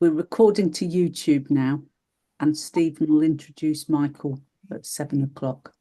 We're recording to YouTube now, and Stephen will introduce Michael at 7 o'clock.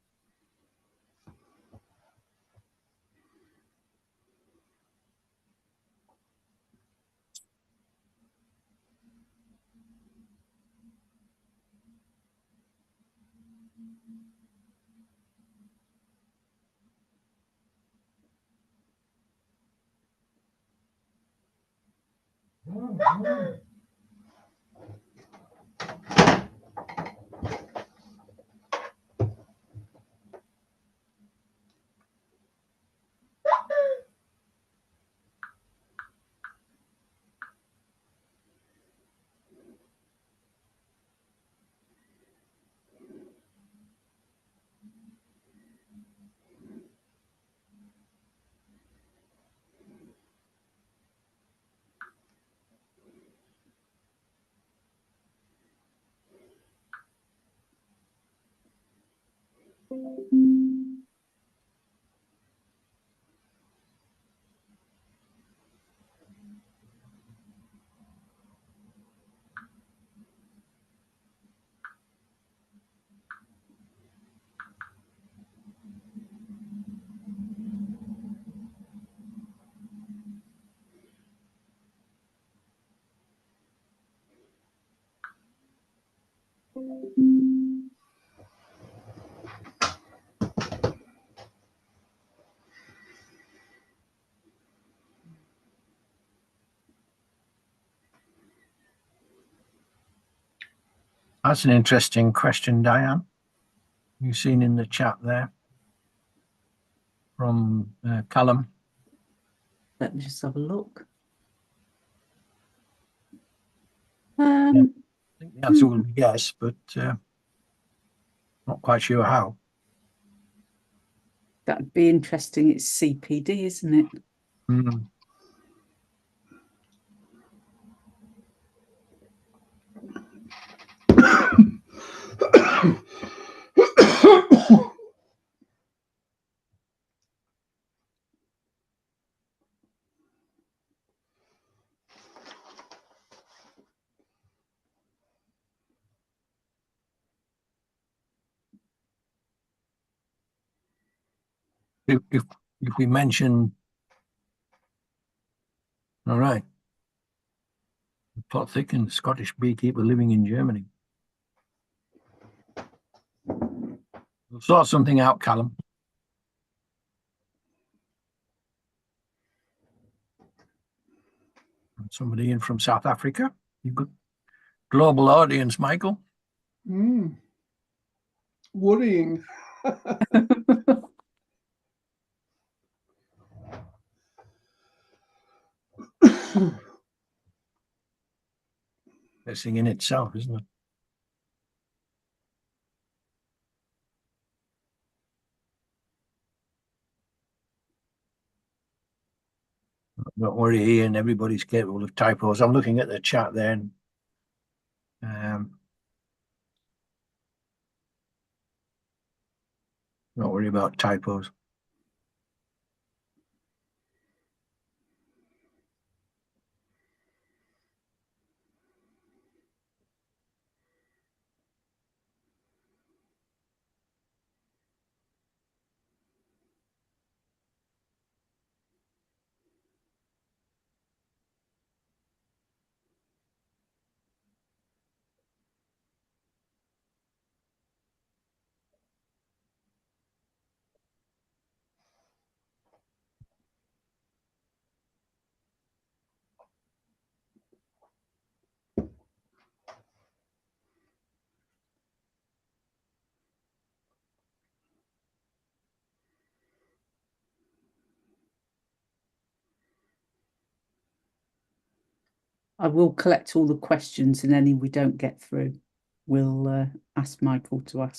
That's an interesting question, Diane. You've seen in the chat there from Callum. Let me just have a look. Yeah, I think the answer will be yes, but not quite sure how. That'd be interesting. It's CPD, isn't it? Mm. If we mention, all right, the plot thickened Scottish beekeeper living in Germany. We'll sort something out, Callum. Somebody in from South Africa. You've got global audience, Michael. Worrying. Blessing in itself, isn't it? Don't worry, Ian, everybody's capable of typos. I'm looking at the chat there. And, don't worry about typos. I will collect all the questions, and any we don't get through, we'll ask Michael to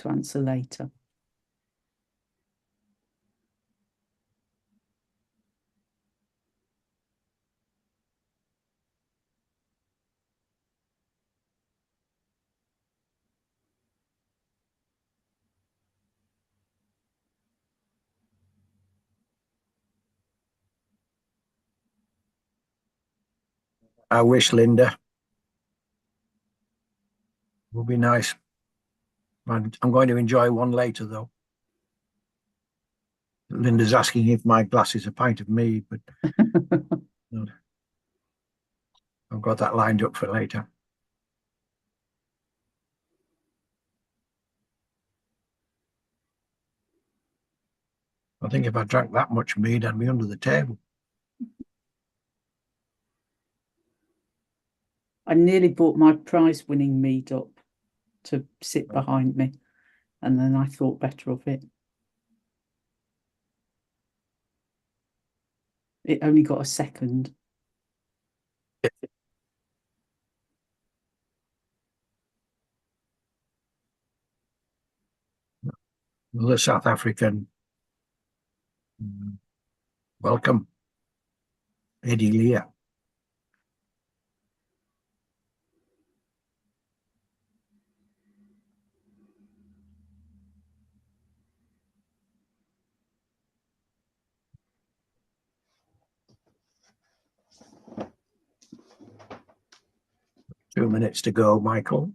answer later. I wish, Linda. Will be nice. I'm going to enjoy one later, though. Linda's asking if my glass is a pint of mead, but I've got that lined up for later. I think if I drank that much mead, I'd be under the table. I nearly bought my prize-winning mead up to sit behind me, and then I thought better of it. It only got a second. The South African, welcome, Eddie Lear. Two minutes to go, Michael.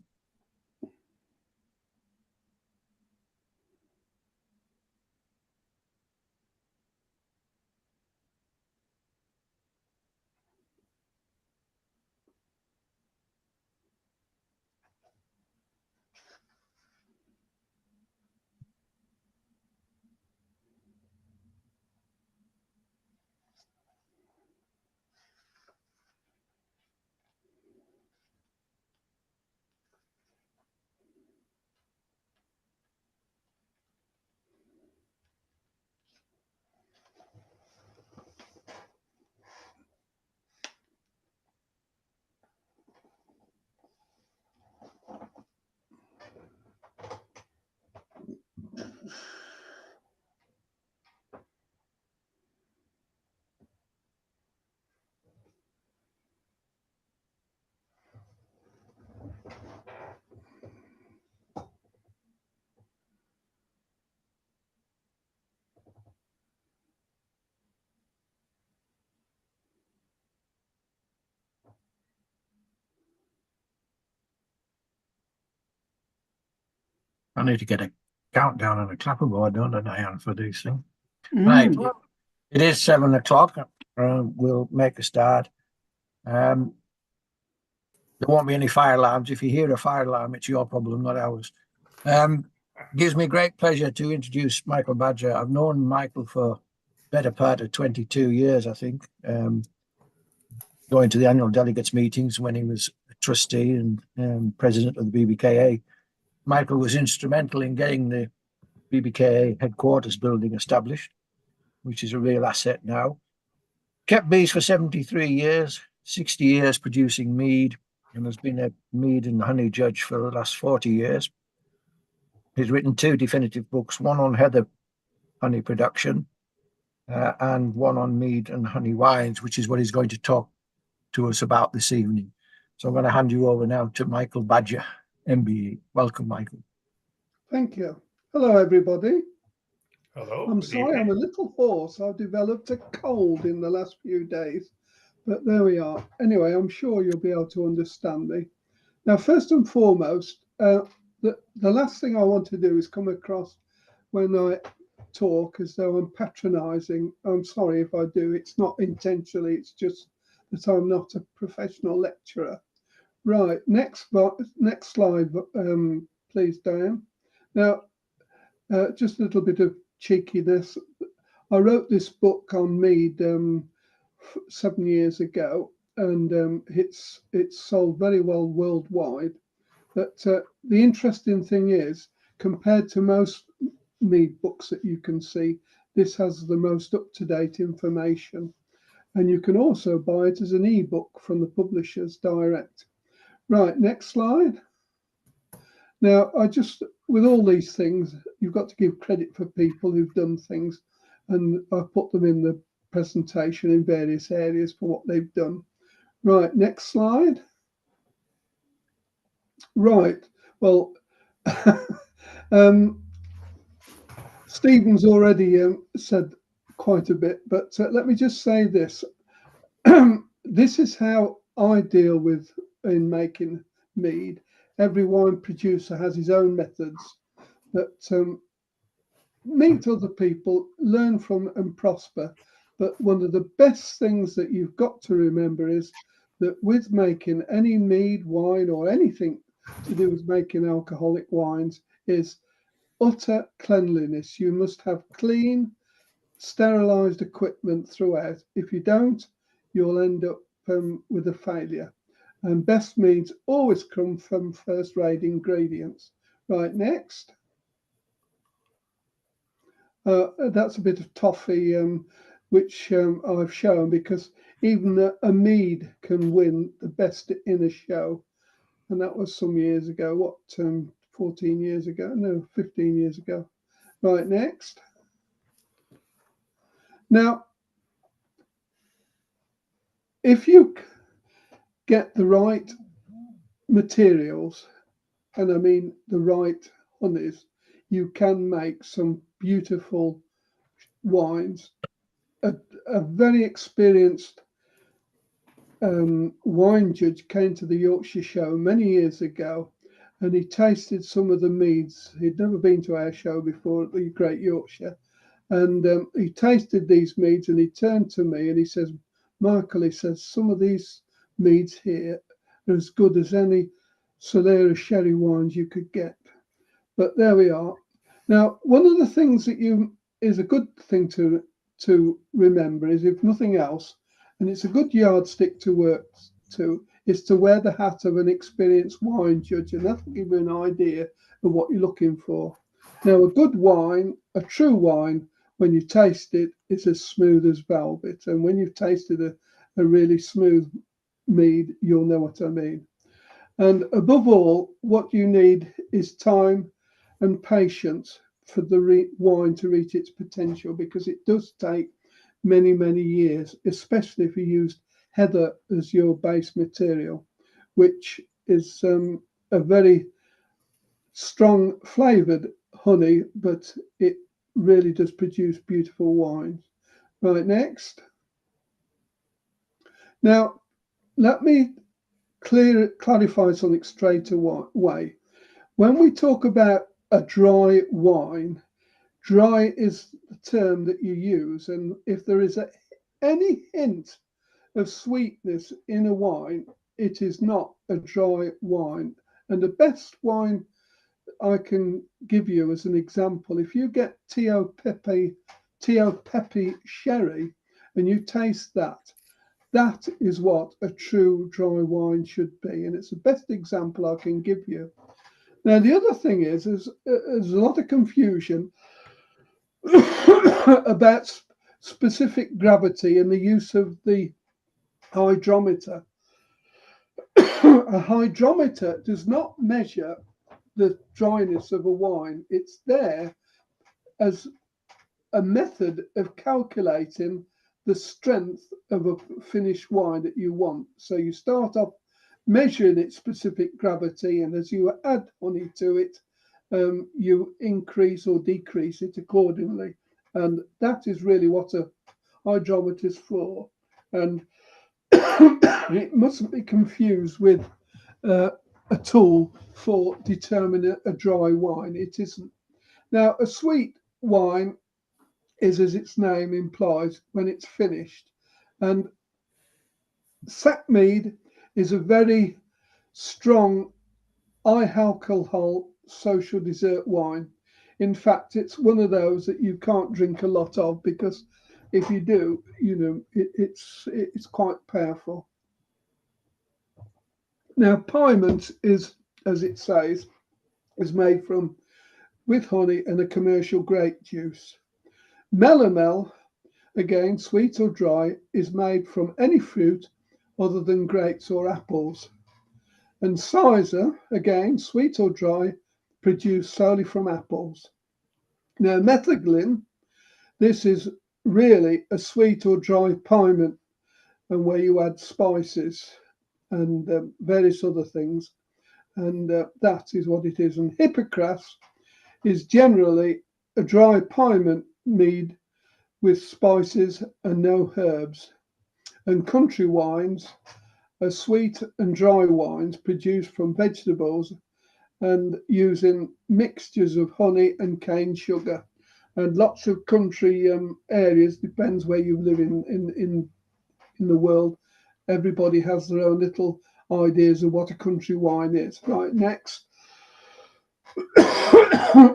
I need to get a countdown and a clapperboard, don't I, Diane, for these things? Right. It is 7 o'clock. We'll make a start. There won't be any fire alarms. If you hear a fire alarm, it's your problem, not ours. Gives me great pleasure to introduce Michael Badger. I've known Michael for better part of 22 years, I think. Going to the annual delegates meetings when he was a trustee and president of the BBKA. Michael was instrumental in getting the BBKA headquarters building established, which is a real asset now. Kept bees for 73 years, 60 years producing mead, and has been a mead and honey judge for the last 40 years. He's written 2 definitive books, one on heather honey production and one on mead and honey wines, which is what he's going to talk to us about this evening. So I'm going to hand you over now to Michael Badger, MBE. Welcome, Michael. Thank you. Hello, everybody. Hello. I'm sorry, I'm a little hoarse. I've developed a cold in the last few days, but there we are. Anyway, I'm sure you'll be able to understand me. Now, first and foremost, the last thing I want to do is come across when I talk as though I'm patronizing. I'm sorry if I do. It's not intentionally. It's just that I'm not a professional lecturer. Right, next slide, please, Diane. Now, just a little bit of cheekiness. I wrote this book on mead 7 years ago, and it's sold very well worldwide. But the interesting thing is, compared to most mead books that you can see, this has the most up-to-date information. And you can also buy it as an ebook from the publishers direct. Right, next slide. Now, with all these things, you've got to give credit for people who've done things, and I put them in the presentation in various areas for what they've done. Right, next slide. Right, well, Stephen's already said quite a bit, but let me just say this. This is how I deal with in making mead. every wine producer has his own methods that meet other people, learn from and prosper. But one of the best things that you've got to remember is that with making any mead, wine, or anything to do with making alcoholic wines is utter cleanliness. You must have clean, sterilized equipment throughout. If you don't, you'll end up with a failure. And best meads always come from first-rate ingredients. Right, next. That's a bit of toffee, which I've shown, because even a mead can win the best in a show. And that was some years ago, what, 14 years ago? No, 15 years ago. Right, next. Now, if you get the right materials, and I mean the right honeys, you can make some beautiful wines. A very experienced wine judge came to the Yorkshire show many years ago, and he tasted some of the meads. He'd never been to our show before at the Great Yorkshire, and he tasted these meads, and he turned to me and he says, Michael, he says, some of these meads here are as good as any Solera sherry wines you could get. But there we are. Now, one of the things that is a good thing to remember is, if nothing else, and it's a good yardstick to work to, is to wear the hat of an experienced wine judge, and that'll give you an idea of what you're looking for. Now, a good wine, a true wine, when you taste it, it's as smooth as velvet. And when you've tasted a really smooth mead, you'll know what I mean. And above all, what you need is time and patience for the wine to reach its potential, because it does take many, many years, especially if you used heather as your base material, which is a very strong flavoured honey, but it really does produce beautiful wines. Right, next. Now, let me clarify something straight away. When we talk about a dry wine, dry is the term that you use, and if there is any hint of sweetness in a wine, it is not a dry wine. And the best wine I can give you as an example, if you get Tio Pepe sherry and you taste that, that is what a true dry wine should be. And it's the best example I can give you. Now, the other thing is there's a lot of confusion about specific gravity and the use of the hydrometer. A hydrometer does not measure the dryness of a wine. It's there as a method of calculating the strength of a finished wine that you want. So you start off measuring its specific gravity, and as you add honey to it, you increase or decrease it accordingly. And that is really what a hydrometer is for. And it mustn't be confused with a tool for determining a dry wine. It isn't. Now, a sweet wine is, as its name implies, when it's finished. And sack mead is a very strong, high alcohol social dessert wine. In fact, it's one of those that you can't drink a lot of, because if you do, you know, it's quite powerful. Now, piment is, as it says, is made with honey and a commercial grape juice. Melomel, again, sweet or dry, is made from any fruit other than grapes or apples. And Sizer, again, sweet or dry, produced solely from apples. Now, metheglin, this is really a sweet or dry piment, and where you add spices and various other things. And that is what it is. And Hippocras is generally a dry piment mead with spices and no herbs. And country wines are sweet and dry wines produced from vegetables and using mixtures of honey and cane sugar. And lots of country areas, depends where you live in the world, everybody has their own little ideas of what a country wine is. Right, next.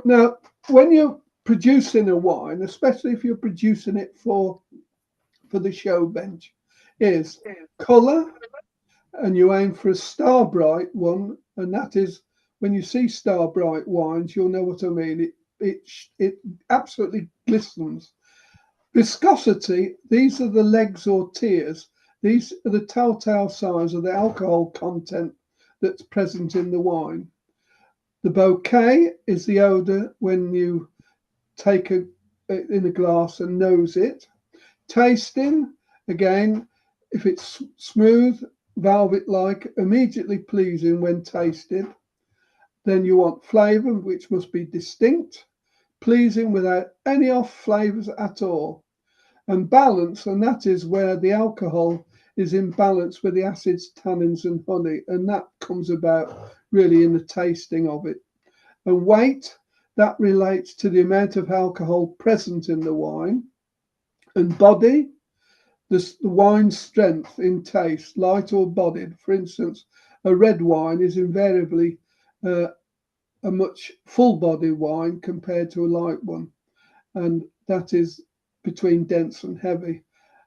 Now, when you're producing a wine, especially if you're producing it for the show bench, is colour, and you aim for a star bright one, and that is, when you see star bright wines, you'll know what I mean. It absolutely glistens. Viscosity, these are the legs or tears. These are the telltale signs of the alcohol content that's present in the wine. The bouquet is the odour when you take it in a glass and nose it. Tasting, again, if it's smooth, velvet-like, immediately pleasing when tasted. Then you want flavour, which must be distinct, pleasing without any off flavours at all. And balance, and that is where the alcohol is in balance with the acids, tannins and honey, and that comes about really in the tasting of it. And weight, that relates to the amount of alcohol present in the wine. And body, the wine's strength in taste, light or bodied. For instance, a red wine is invariably a much full-bodied wine compared to a light one, and that is between dense and heavy.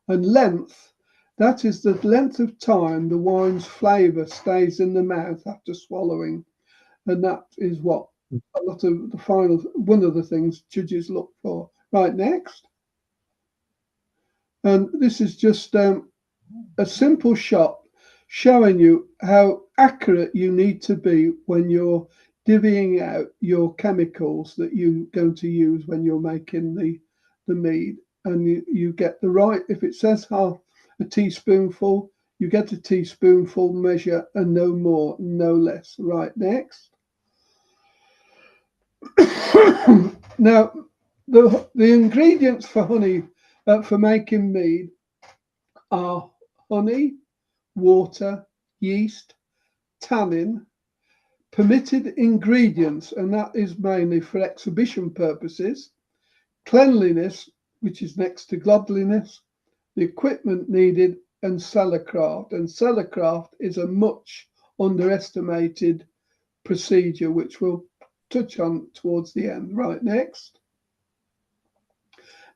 And length, that is the length of time the wine's flavour stays in the mouth after swallowing, and that is what a lot of the final, one of the things judges look for. Right, next. And this is just a simple shot showing you how accurate you need to be when you're divvying out your chemicals that you're going to use when you're making the mead. And you get the right, if it says half a teaspoonful, you get a teaspoonful measure and no more, no less. Right, next. Now, the ingredients for honey, for making mead, are honey, water, yeast, tannin, permitted ingredients, and that is mainly for exhibition purposes, cleanliness, which is next to godliness, the equipment needed, and cellarcraft. And cellarcraft is a much underestimated procedure, which we'll touch on towards the end. Right, next.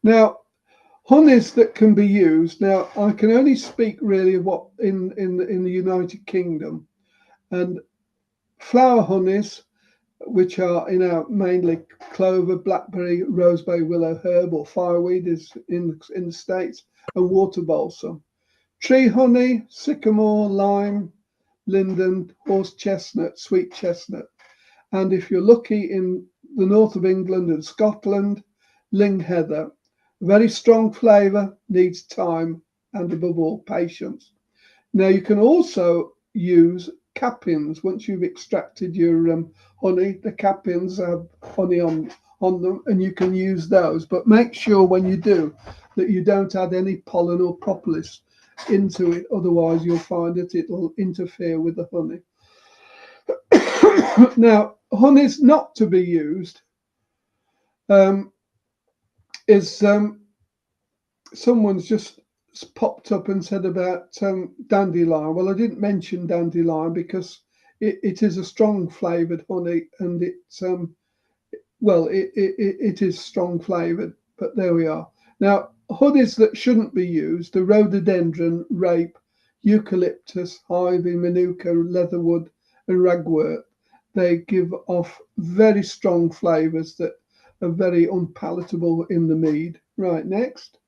Now, honeys that can be used. Now, I can only speak really what in the United Kingdom, and flower honeys, which are mainly clover, blackberry, roseberry, willow herb, or fireweed is in the States, and water balsam. Tree honey, sycamore, lime, linden, horse chestnut, sweet chestnut. And if you're lucky in the north of England and Scotland, ling heather. Very strong flavour, needs time, and above all, patience. Now, you can also use cappings. Once you've extracted your honey, the cappings have honey on them, and you can use those. But make sure when you do that you don't add any pollen or propolis into it. Otherwise, you'll find that it will interfere with the honey. Now, honey's not to be used someone's just popped up and said about dandelion. Well, I didn't mention dandelion because it is a strong flavoured honey, and it's it is strong flavoured. But there we are. Now, honeys that shouldn't be used are rhododendron, rape, eucalyptus, ivy, manuka, leatherwood, and ragwort. They give off very strong flavours that are very unpalatable in the mead. Right, next.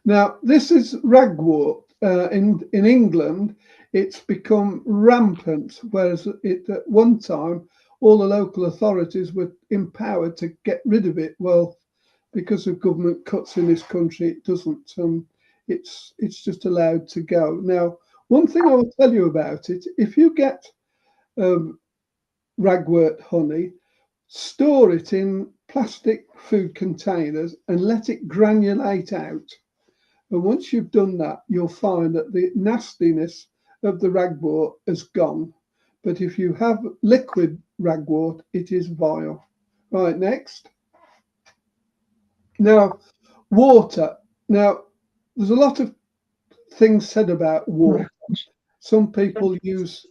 Now, this is ragwort. In England, it's become rampant, whereas at one time, all the local authorities were empowered to get rid of it. Well, because of government cuts in this country, it doesn't. It's just allowed to go. Now, one thing I will tell you about it, if you get ragwort honey, store it in plastic food containers and let it granulate out. And once you've done that, you'll find that the nastiness of the ragwort has gone. But if you have liquid ragwort, it is vile. Right, next. Now, water. Now, there's a lot of things said about water. Some people use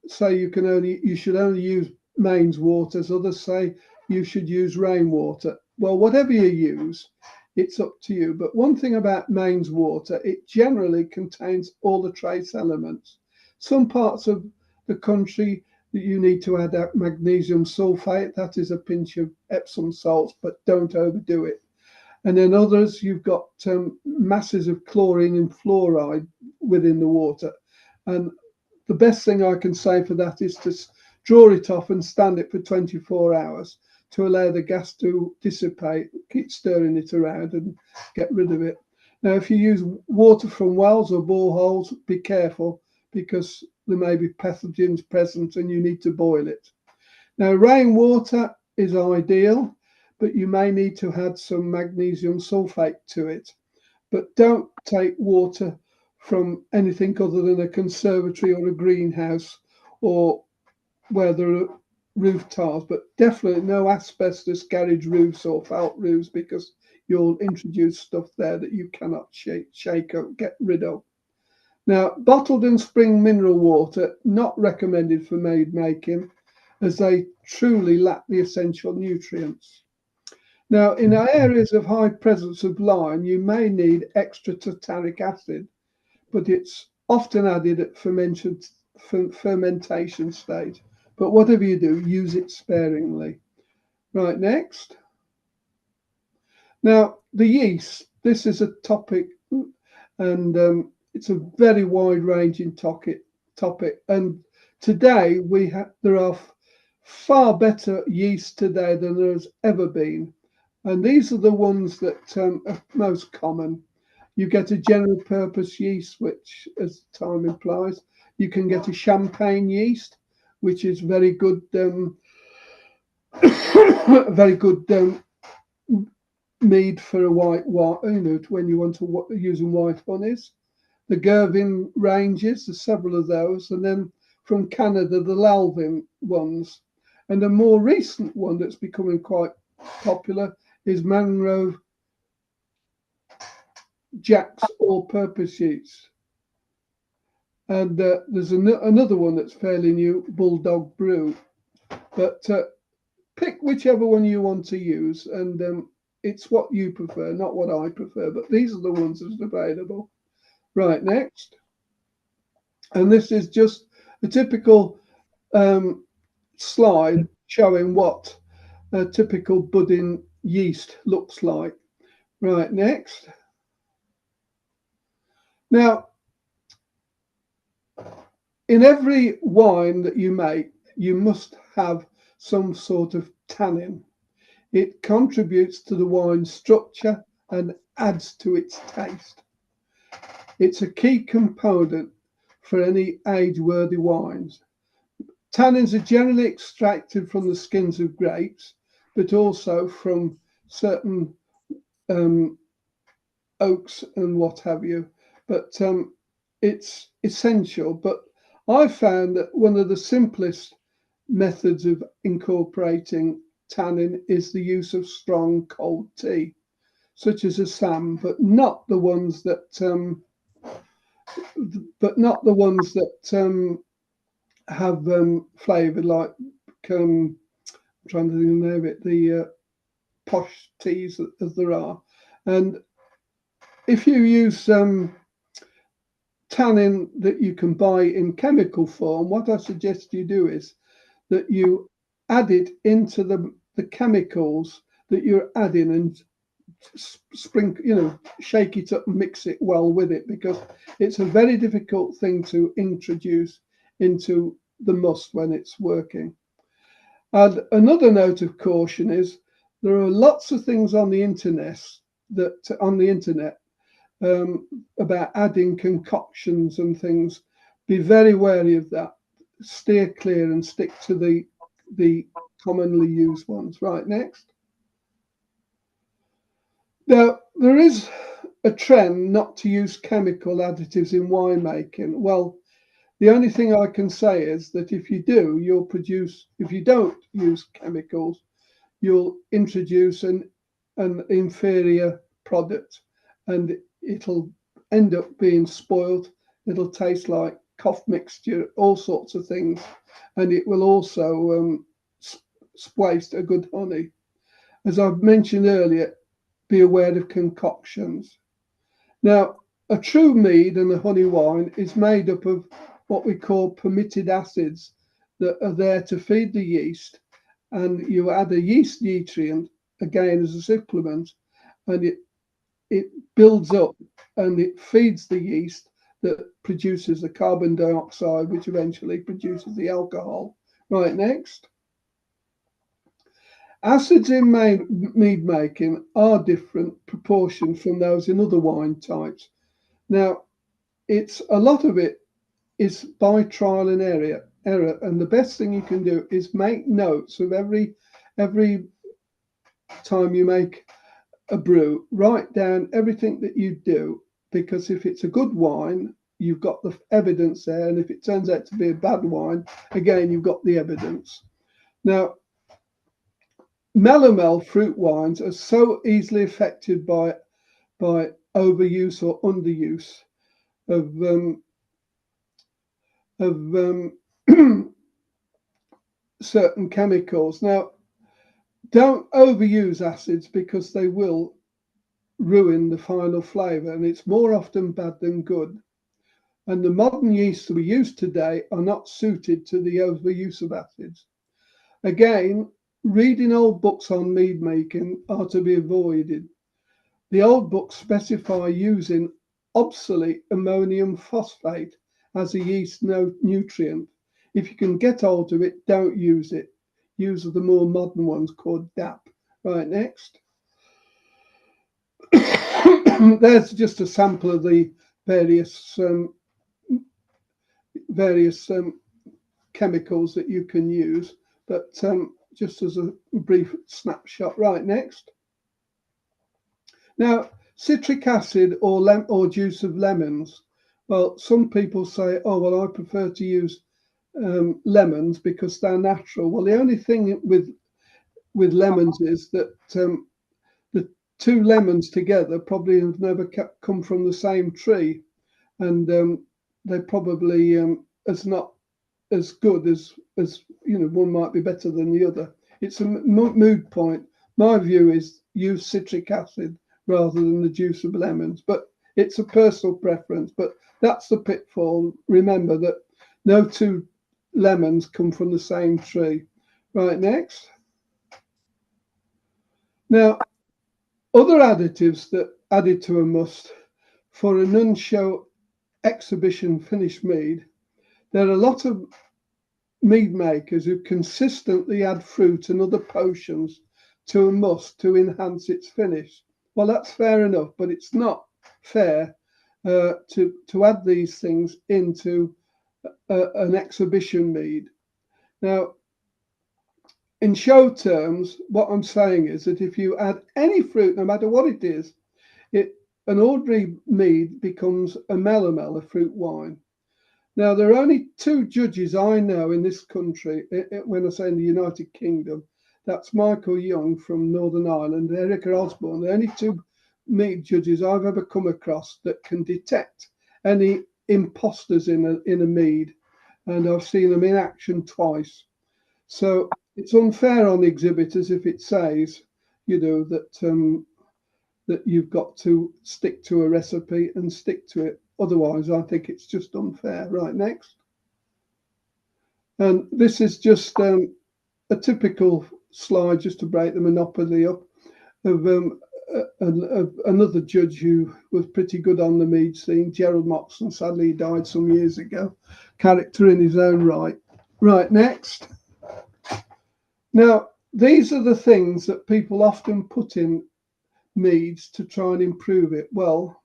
say you should only use mains waters. Others say you should use rainwater. Well, whatever you use, it's up to you. But one thing about mains water, it generally contains all the trace elements. Some parts of the country that you need to add magnesium sulfate, that is a pinch of Epsom salts, but don't overdo it. And then others, you've got masses of chlorine and fluoride within the water. And the best thing I can say for that is to draw it off and stand it for 24 hours to allow the gas to dissipate, keep stirring it around and get rid of it. Now, if you use water from wells or boreholes, be careful because there may be pathogens present and you need to boil it. Now, rainwater is ideal, but you may need to add some magnesium sulfate to it. But don't take water from anything other than a conservatory or a greenhouse or where there are roof tiles, but definitely no asbestos garage roofs or felt roofs because you'll introduce stuff there that you cannot shake or get rid of. Now, bottled and spring mineral water, not recommended for mead making as they truly lack the essential nutrients. Now, in areas of high presence of lime, you may need extra tartaric acid, but it's often added at fermentation stage. But whatever you do, use it sparingly. Right, next. Now, the yeast. This is a topic, and it's a very wide-ranging topic. And today there are far better yeast today than there has ever been. And these are the ones that are most common. You get a general purpose yeast, which, as the time implies, you can get a champagne yeast, which is very good, very good mead for a white wine, when you want to using white honeys. The Gervin ranges, there's several of those, and then from Canada, the Lalvin ones. And a more recent one that's becoming quite popular is Mangrove Jack's all-purpose yeast. And there's another one that's fairly new, Bulldog Brew. But pick whichever one you want to use, and it's what you prefer, not what I prefer. But these are the ones that's available. Right, next. And this is just a typical slide showing what a typical budding yeast looks like. Right, next. Now, in every wine that you make, you must have some sort of tannin. It contributes to the wine's structure and adds to its taste. It's a key component for any age-worthy wines. Tannins are generally extracted from the skins of grapes, but also from certain oaks and what have you. But it's essential. But I found that one of the simplest methods of incorporating tannin is the use of strong cold tea, such as Assam, but not the ones that have flavour like I'm trying to think of it, the posh teas as there are. And if you use tannin that you can buy in chemical form, what I suggest you do is that you add it into the chemicals that you're adding and sprinkle, shake it up and mix it well with it, because it's a very difficult thing to introduce into the must when it's working. And another note of caution is there are lots of things on the internet about adding concoctions and things. Be very wary of that. Steer clear and stick to the commonly used ones. Right, next. Now, there is a trend not to use chemical additives in winemaking? Well, the only thing I can say is that if you do, you'll produce, if you don't use chemicals, you'll introduce an inferior product, and it'll end up being spoiled. It'll taste like cough mixture, all sorts of things, and it will also waste a good honey. As I've mentioned earlier, be aware of concoctions. Now, a true mead and a honey wine is made up of what we call permitted acids that are there to feed the yeast, and you add a yeast nutrient again as a supplement, and it builds up and it feeds the yeast that produces the carbon dioxide, which eventually produces the alcohol. Right, next. Acids in mead making are different proportions from those in other wine types. Now, it's a lot of it is by trial and error, and the best thing you can do is make notes of every time you make a brew. Write down everything that you do, because if it's a good wine, you've got the evidence there, and if it turns out to be a bad wine, again, you've got the evidence. Now, melomel fruit wines are so easily affected by overuse or underuse of certain chemicals. Now, don't overuse acids, because they will ruin the final flavour, and it's more often bad than good. And the modern yeasts we use today are not suited to the overuse of acids. Again, reading old books on mead making are to be avoided. The old books specify using obsolete ammonium phosphate as a yeast nutrient. If you can get hold of it, don't use it. Use the more modern ones called DAP. Right, next. There's just a sample of the various chemicals that you can use, but just as a brief snapshot. Right, next. Now, citric acid or juice of lemons. Well, some people say, oh, well, I prefer to use lemons because they're natural. Well, the only thing with lemons is that the two lemons together probably have never come from the same tree, and they probably is not as good as one might be better than the other. It's a mood point. My view is use citric acid rather than the juice of lemons, but it's a personal preference. But that's the pitfall. Remember that no two lemons come from the same tree. Right, next. Now, other additives that added to a must for a non-show exhibition finished mead. There are a lot of mead makers who consistently add fruit and other potions to a must to enhance its finish. Well, that's fair enough, but it's not fair to add these things into an exhibition mead. Now, in show terms, what I'm saying is that if you add any fruit, no matter what it is, an ordinary mead becomes a melomel, a fruit wine. Now, there are only two judges I know in this country, when I say in the United Kingdom. That's Michael Young from Northern Ireland and Erica Osborne. The only two mead judges I've ever come across that can detect any imposters in a mead, and I've seen them in action twice. So it's unfair on the exhibitors if it says, that you've got to stick to a recipe and stick to it. Otherwise, I think it's just unfair. Right, next. And this is just a typical slide, just to break the monopoly up, of another judge who was pretty good on the mead scene, Gerald Moxon. Sadly, he died some years ago. Character in his own right. Right, next. Now, these are the things that people often put in meads to try and improve it. Well,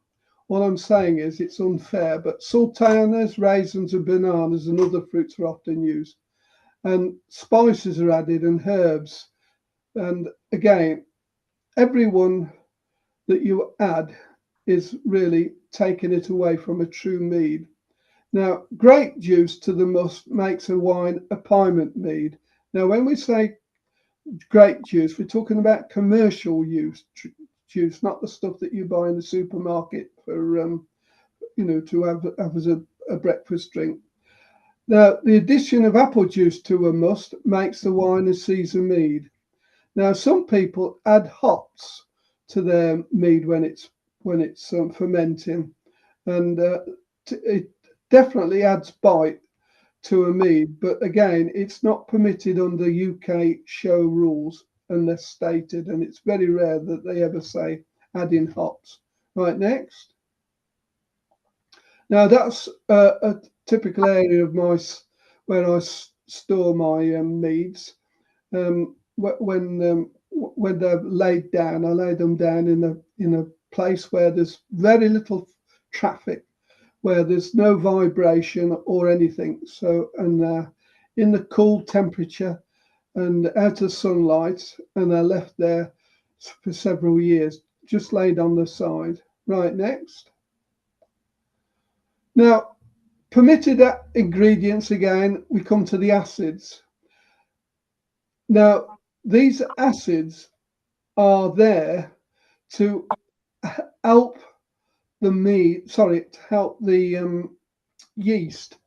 what I'm saying is it's unfair, but sultanas, raisins and bananas and other fruits are often used, and spices are added and herbs. And again, everyone that you add is really taking it away from a true mead. Now, grape juice to the must makes a wine a piment mead. Now, when we say grape juice, we're talking about commercial use juice, not the stuff that you buy in the supermarket for, to have as a breakfast drink. Now, the addition of apple juice to a must makes the wine a Caesar mead. Now, some people add hops to their mead when it's fermenting, and it definitely adds bite to a mead. But again, it's not permitted under UK show rules unless stated, and it's very rare that they ever say add in hops. Right, next. Now that's a typical area of where I store my meads. When they're laid down, I lay them down in a place where there's very little traffic, where there's no vibration or anything. So, and in the cool temperature and out of sunlight, and they're left there for several years, just laid on the side. Right, next. Now, permitted ingredients again, we come to the acids. Now, these acids are there to help the yeast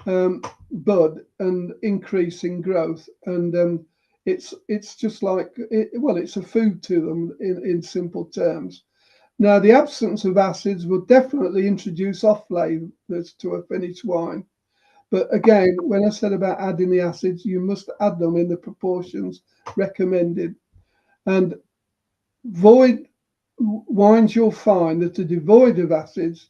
bud and increase in growth, and it's just like it's a food to them in simple terms. Now, the absence of acids will definitely introduce off flavors to a finished wine. But again, when I said about adding the acids, you must add them in the proportions recommended. And wines you'll find that are devoid of acids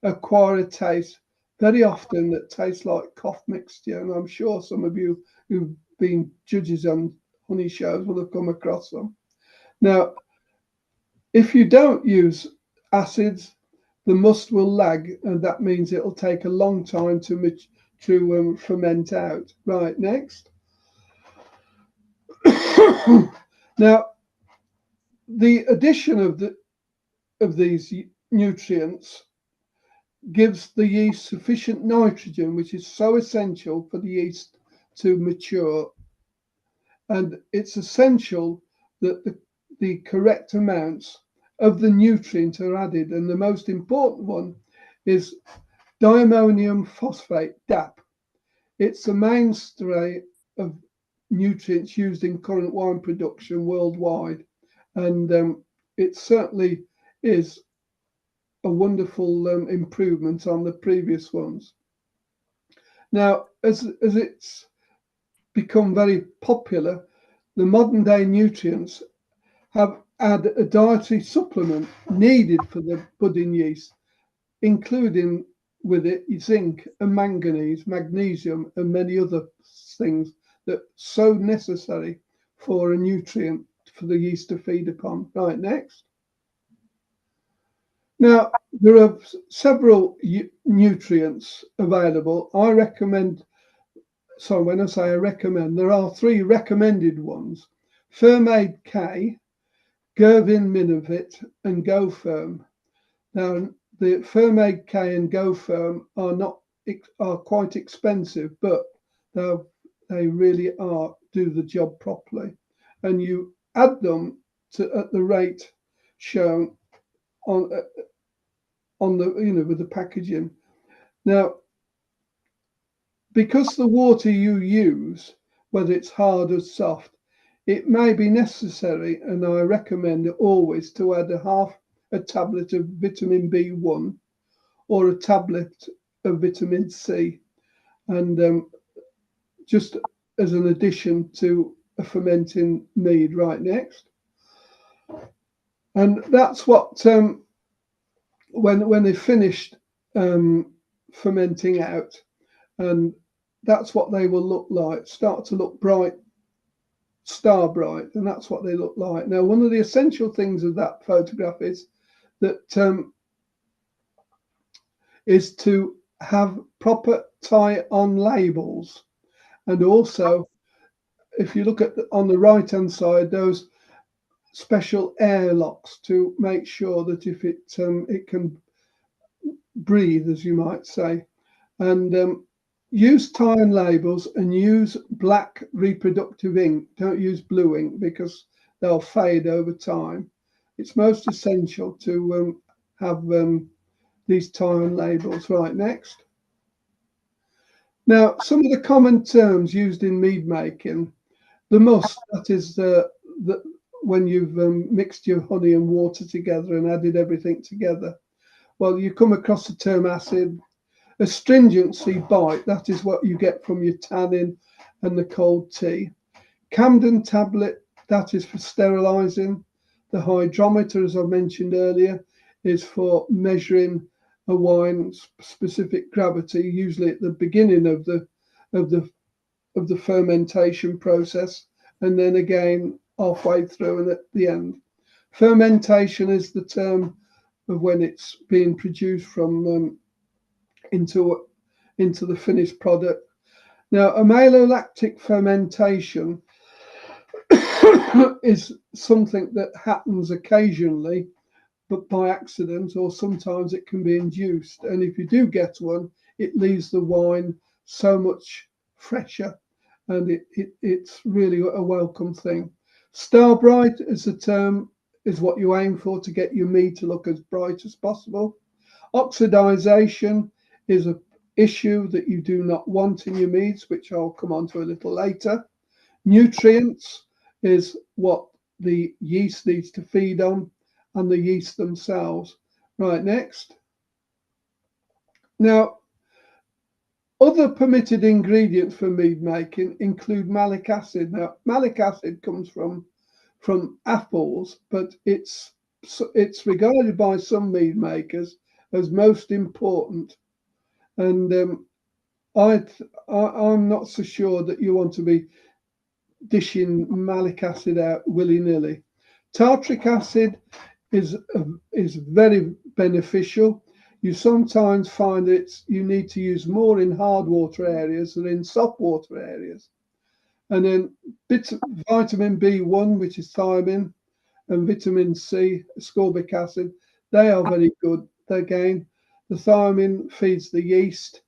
acquire a taste very often that tastes like cough mixture. And I'm sure some of you who've been judges on honey shows will have come across them. Now, if you don't use acids, the must will lag, and that means it'll take a long time to ferment out. Right, next. Now, the addition of these nutrients gives the yeast sufficient nitrogen, which is so essential for the yeast to mature. And it's essential that the correct amounts of the nutrient are added. And the most important one is diammonium phosphate, DAP. It's the mainstay of nutrients used in current wine production worldwide. And it certainly is a wonderful improvement on the previous ones. Now, as it's become very popular, the modern day nutrients have add a dietary supplement needed for the budding yeast, including with it zinc and manganese, magnesium, and many other things that are so necessary for a nutrient for the yeast to feed upon. Right, next. Now, there are several nutrients available. I recommend, so when I say I recommend, there are 3 recommended ones: Fermade K, Gervin Minovit, and Go Firm. Now, the Fermade K and Go Firm are quite expensive, but they really do the job properly. And you add them at the rate shown on the with the packaging. Now, because the water you use, whether it's hard or soft, it may be necessary, and I recommend it always, to add a tablet of vitamin B1 or a tablet of vitamin C, and just as an addition to a fermenting mead. Right, next. And that's what when they finished fermenting out, and that's what they will look like. Start to look bright, star bright, and that's what they look like. Now, one of the essential things of that photograph is that is to have proper tie-on labels, and also, if you look at on the right-hand side, those special airlocks to make sure that if it can breathe, as you might say. And use time labels and use black reproductive ink. Don't use blue ink because they'll fade over time. It's most essential to have these time labels. Right, next. Now, some of the common terms used in mead making, the must, that is when you've mixed your honey and water together and added everything together. Well, you come across the term acid. Astringency, bite, that is what you get from your tannin and the cold tea. Camden tablet, that is for sterilizing. The hydrometer, as I mentioned earlier, is for measuring a wine's specific gravity, usually at the beginning of the fermentation process, and then again halfway through and at the end. Fermentation is the term of when it's being produced from into the finished product. Now, a malolactic fermentation is something that happens occasionally, but by accident, or sometimes it can be induced. And if you do get one, it leaves the wine so much fresher, and it's really a welcome thing. Star bright is the term, is what you aim for to get your mead to look as bright as possible. Oxidization is an issue that you do not want in your meads, which I'll come on to a little later. Nutrients is what the yeast needs to feed on, and the yeast themselves. Right, next. Now, other permitted ingredients for mead making include malic acid. Now, malic acid comes from apples, but it's regarded by some mead makers as most important. And I'm not so sure that you want to be dishing malic acid out willy-nilly. Tartaric acid is very beneficial. You sometimes find you need to use more in hard water areas than in soft water areas. And then vitamin B1, which is thiamine, and vitamin C, ascorbic acid, they are very good. Again, the thiamine feeds the yeast,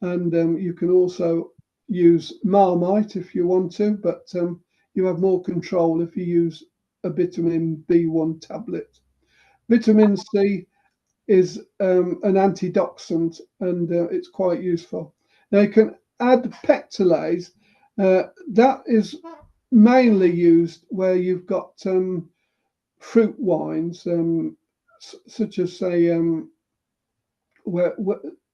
and you can also use Marmite if you want to, but you have more control if you use a vitamin B1 tablet. Vitamin C is an antioxidant, and it's quite useful. Now you can add pectolase. That is mainly used where you've got fruit wines, such as say where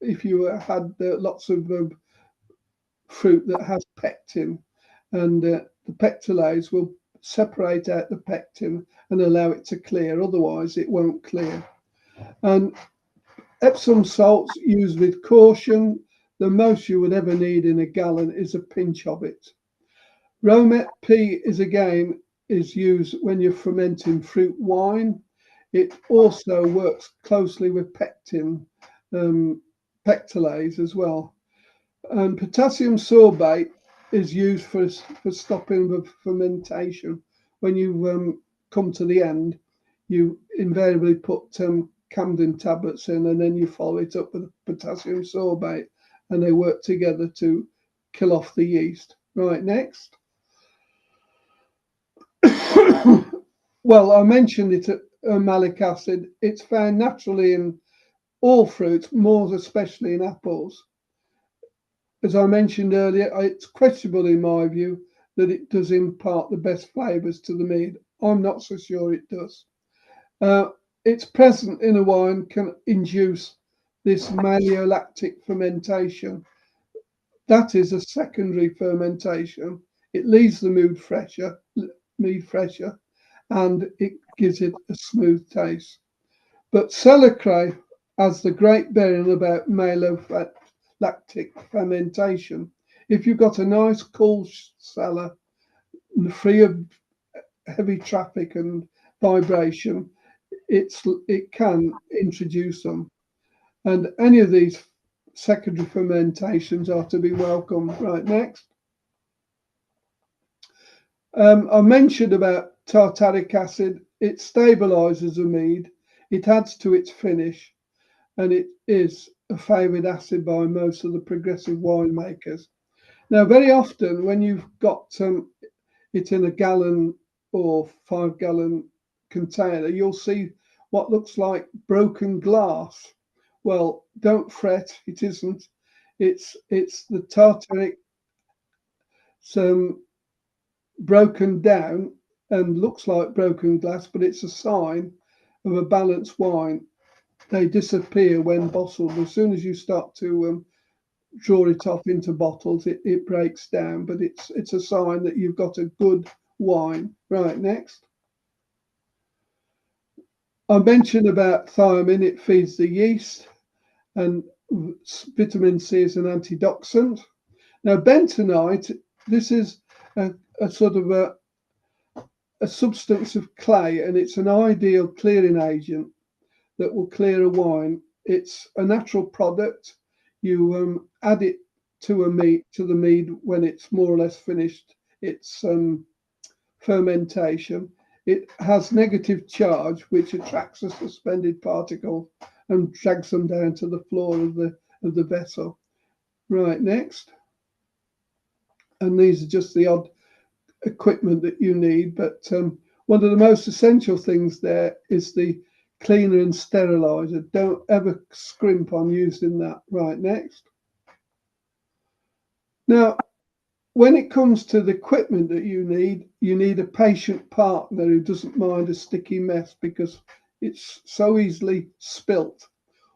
if you had lots of fruit that has pectin, and the pectolase will separate out the pectin and allow it to clear, otherwise it won't clear. And Epsom salts used with caution. The most you would ever need in a gallon is a pinch of it. Romette P is used when you're fermenting fruit wine. It also works closely with pectin, pectolase as well. And potassium sorbate is used for stopping the fermentation. When you come to the end, you invariably put Camden tablets in, and then you follow it up with potassium sorbate, and they work together to kill off the yeast. Right, next. Well, I mentioned it, malic acid. It's found naturally in all fruits, more especially in apples. As I mentioned earlier, it's questionable in my view that it does impart the best flavours to the mead. I'm not so sure it does. Its presence in a wine can induce this malolactic fermentation. That is a secondary fermentation. It leaves the mead fresher, and it gives it a smooth taste. But Celicrae has the great bearing about malolactic fermentation. If you've got a nice cool cellar, free of heavy traffic and vibration, it can introduce them. And any of these secondary fermentations are to be welcomed. Right, next. I mentioned about tartaric acid. It stabilizes a mead. It adds to its finish, and it is a favoured acid by most of the progressive winemakers. Now, very often when you've got it in a gallon or 5-gallon container, you'll see what looks like broken glass. Well, don't fret, it isn't. It's the tartaric broken down and looks like broken glass, but it's a sign of a balanced wine. They disappear when bottled. As soon as you start to draw it off into bottles, it breaks down, but it's a sign that you've got a good wine. Right, next. I mentioned about thiamine. It feeds the yeast, and vitamin C is an antioxidant. Now, bentonite, this is a sort of a substance of clay, and it's an ideal clearing agent that will clear a wine. It's a natural product. You add it to the mead when it's more or less finished its fermentation. It has negative charge, which attracts the suspended particles and drags them down to the floor of the vessel. Right, next. And these are just the odd equipment that you need, but one of the most essential things there is the cleaner and sterilizer. Don't ever scrimp on using that. Right, next. Now, when it comes to the equipment that you need a patient partner who doesn't mind a sticky mess because it's so easily spilt.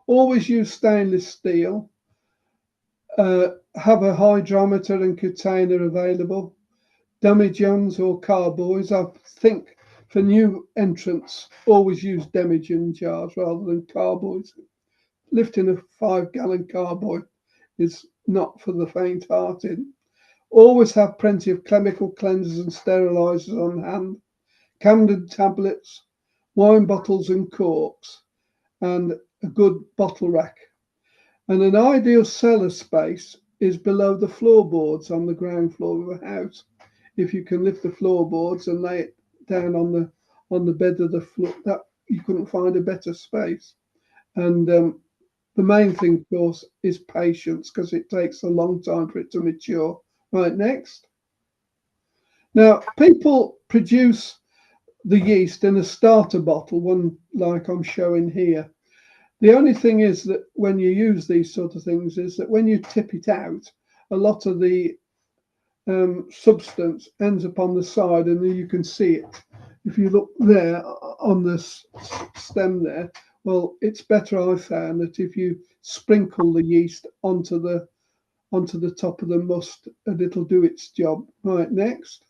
Always use stainless steel. Have a hydrometer and container available. Demijohns or carboys. I think for new entrants, always use demijohn jars rather than carboys. Lifting a 5-gallon carboy is not for the faint-hearted. Always have plenty of chemical cleansers and sterilizers on hand, Camden tablets, wine bottles and corks, and a good bottle rack. And an ideal cellar space is below the floorboards on the ground floor of a house. If you can lift the floorboards and lay it down on the bed of the floor, that you couldn't find a better space. And the main thing, of course, is patience, because it takes a long time for it to mature. Right, next. Now, people produce the yeast in a starter bottle, one like I'm showing here. The only thing is that when you use these sort of things is that when you tip it out, a lot of the substance ends up on the side, and then you can see it. If you look there on the stem there, well, it's better, I found, that if you sprinkle the yeast onto the top of the must, and it'll do its job. Right, next.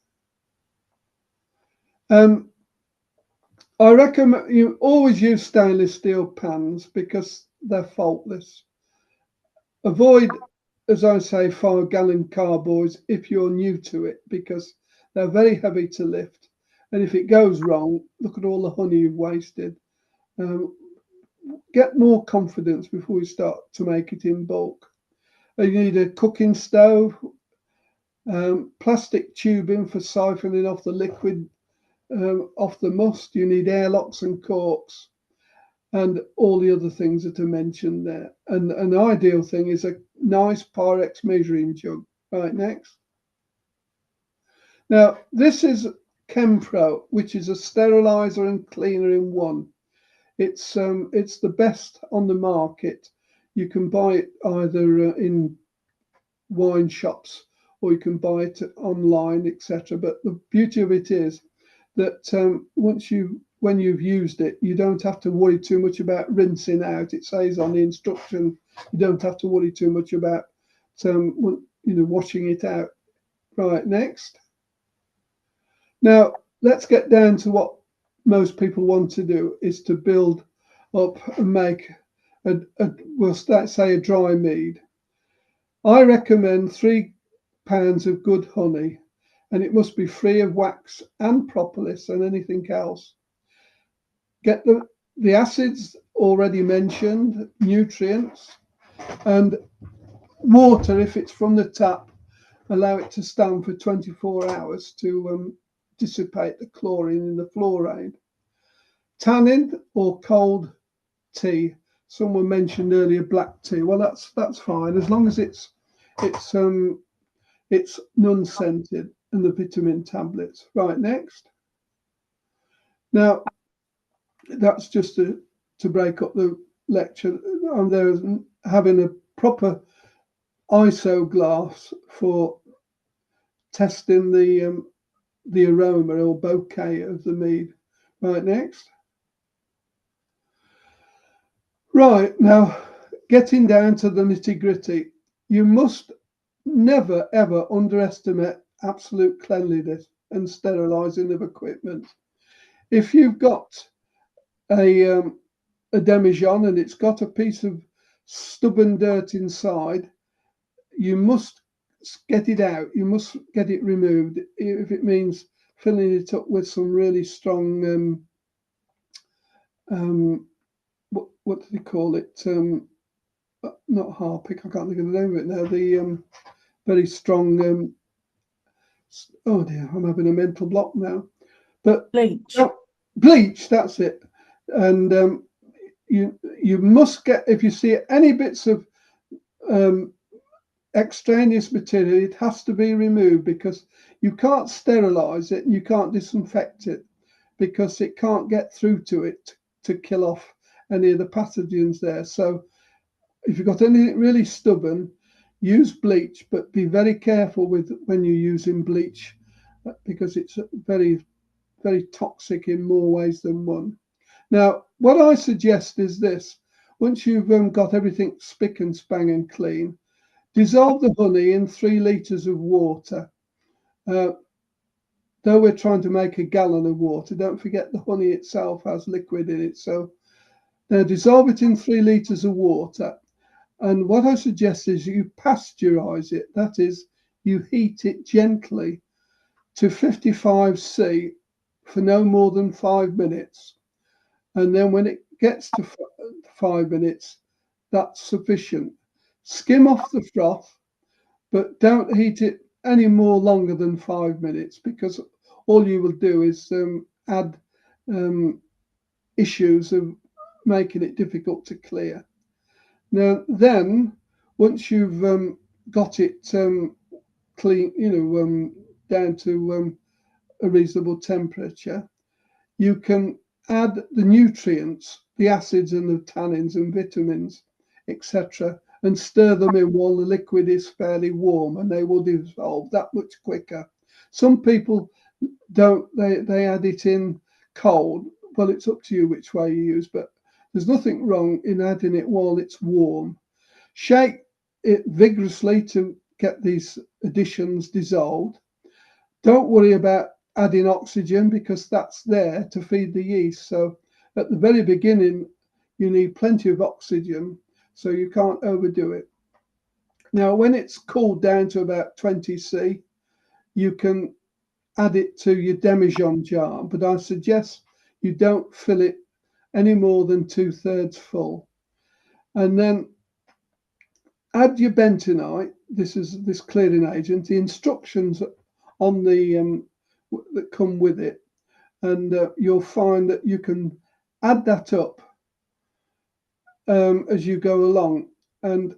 I recommend you always use stainless steel pans because they're faultless. Avoid, as I say, 5-gallon carboys if you're new to it, because they're very heavy to lift. And if it goes wrong, look at all the honey you've wasted. Get more confidence before you start to make it in bulk. You need a cooking stove, plastic tubing for siphoning off the liquid off the must. You need airlocks and corks and all the other things that are mentioned there. And an ideal thing is a nice Pyrex measuring jug. Right, next. Now, this is Chempro, which is a sterilizer and cleaner in one. It's the best on the market. You can buy it either in wine shops or you can buy it online, etc. But the beauty of it is that when you've used it, you don't have to worry too much about rinsing out. It says on the instruction you don't have to worry too much about washing it out. Right, next. Now let's get down to what most people want to do, is to build up and make we'll say a dry mead. I recommend 3 pounds of good honey, and it must be free of wax and propolis and anything else. Get the acids already mentioned, nutrients, and water if it's from the tap. Allow it to stand for 24 hours to dissipate the chlorine in the fluoride. Tannin or cold tea. Someone mentioned earlier black tea. Well, that's fine as long as it's non-scented, and the vitamin tablets. Right, next. Now, that's just to break up the lecture. I'm there having a proper ISO glass for testing the aroma or bouquet of the mead. Right, next. Right, now getting down to the nitty-gritty, you must never ever underestimate absolute cleanliness and sterilizing of equipment. If you've got a demijohn and it's got a piece of stubborn dirt inside, you must get it out. You must get it removed. If it means filling it up with some really strong what do they call it? Not harpic. I can't think of the name of it now. The very strong. Oh dear, I'm having a mental block now. But Bleach. Bleach. That's it. And you must get, if you see any bits of extraneous material, it has to be removed, because you can't sterilize it and you can't disinfect it, because it can't get through to it to kill off any of the pathogens there. So if you've got anything really stubborn, use bleach, but be very careful with when you're using bleach, because it's very, very toxic in more ways than one. Now, what I suggest is this: once you've got everything spick and span and clean, dissolve the honey in 3 litres of water. Though we're trying to make a gallon of water, don't forget the honey itself has liquid in it. So now dissolve it in 3 litres of water. And what I suggest is you pasteurize it. That is, you heat it gently to 55°C for no more than 5 minutes. And then when it gets to 5 minutes, that's sufficient. Skim off the froth, but don't heat it any more longer than 5 minutes, because all you will do is add issues of making it difficult to clear. Now, then, once you've got it clean, down to a reasonable temperature, you can add the nutrients, the acids and the tannins and vitamins, etc., and stir them in while the liquid is fairly warm, and they will dissolve that much quicker. Some people don't, they add it in cold. Well, it's up to you which way you use, but there's nothing wrong in adding it while it's warm. Shake it vigorously to get these additions dissolved. Don't worry about adding oxygen, because that's there to feed the yeast. So at the very beginning, you need plenty of oxygen, so you can't overdo it. Now, when it's cooled down to about 20°C, you can add it to your demijohn jar, but I suggest you don't fill it any more than 2/3 full. And then add your bentonite. This is this clearing agent. The instructions on the that come with it, and you'll find that you can add that up as you go along, and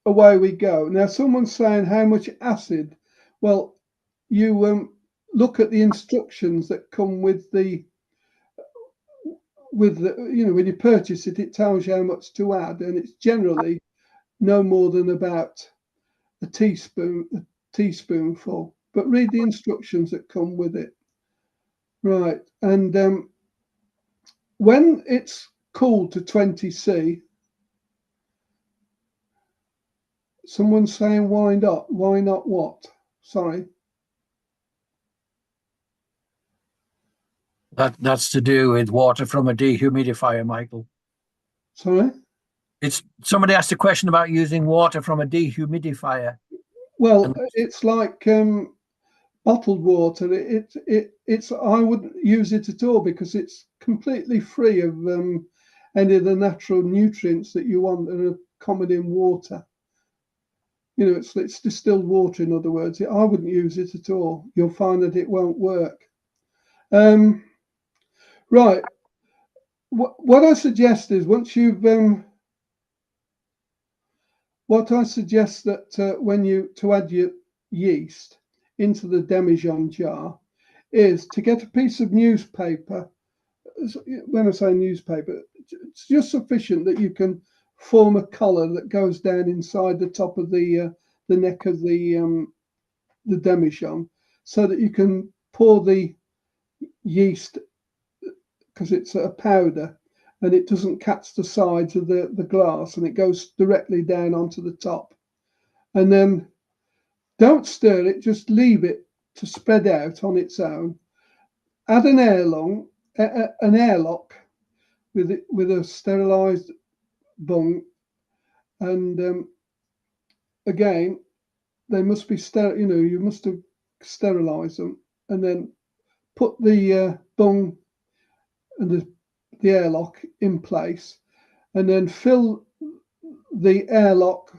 away we go. Now, someone's saying how much acid. Well, you look at the instructions that come with the when you purchase it, it tells you how much to add, and it's generally no more than about a teaspoonful. But read the instructions that come with it. Right, and when it's cooled to 20°C, someone's saying why not? Why not what? Sorry. That's to do with water from a dehumidifier, Michael. Sorry? It's somebody asked a question about using water from a dehumidifier. Well, it's like bottled water. It's I wouldn't use it at all, because it's completely free of any of the natural nutrients that you want that are common in water. you know, it's distilled water, in other words. I wouldn't use it at all. You'll find that it won't work. Right. What I suggest is once you've what I suggest that when you to add your yeast into the demijohn jar is to get a piece of newspaper. When I say newspaper, it's just sufficient that you can form a collar that goes down inside the top of the neck of the demijohn, so that you can pour the yeast, because it's a powder and it doesn't catch the sides of the glass, and it goes directly down onto the top. And then don't stir it, just leave it to spread out on its own. Add an airlock with a sterilized bung, and again, they must be you know, you must have sterilized them, and then put the bung and the airlock in place, and then fill the airlock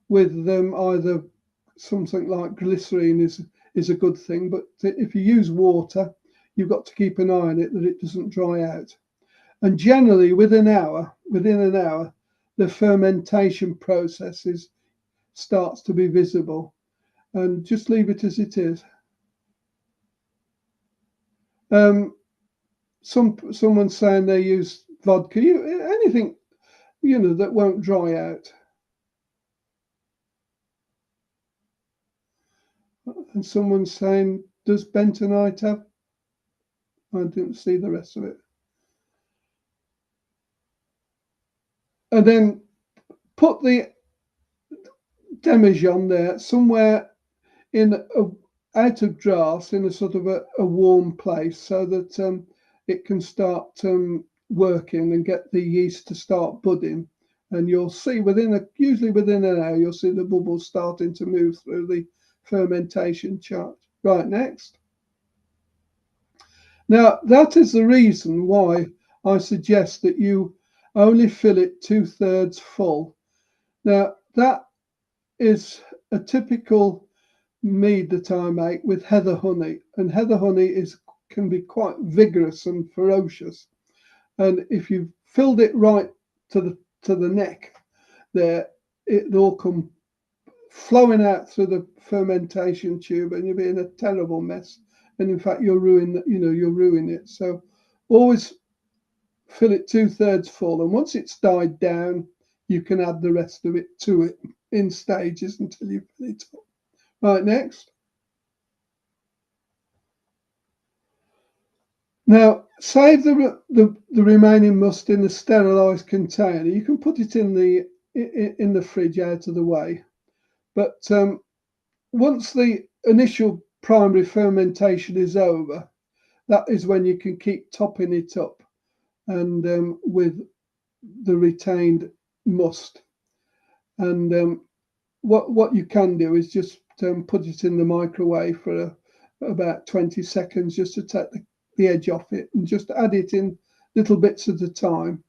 with either something like glycerine is a good thing, but if you use water, you've got to keep an eye on it that it doesn't dry out. And generally within an hour, the fermentation process starts to be visible, and just leave it as it is. Someone's saying they use vodka. Anything, you know, that won't dry out. And someone's saying, does bentonite have? I didn't see the rest of it. And then put the demijohn there somewhere out of draught, in a sort of a warm place, so that it can start working and get the yeast to start budding. And you'll see usually within an hour, you'll see the bubbles starting to move through the fermentation chart. Right, next. Now, that is the reason why I suggest that you only fill it 2/3 full. Now, that is a typical mead that I make with heather honey, and heather honey can be quite vigorous and ferocious. And if you've filled it right to the neck there, it'll all come flowing out through the fermentation tube, and you'll be in a terrible mess. And in fact, you'll ruin it. So always fill it 2/3 full, and once it's died down, you can add the rest of it to it in stages until you fill it up. Right, next. Now, save the remaining must in the sterilized container. You can put it in the fridge out of the way, but once the initial primary fermentation is over, that is when you can keep topping it up, and with the retained must. And what you can do is just put it in the microwave for about 20 seconds, just to take the edge off it, and just add it in little bits at a time.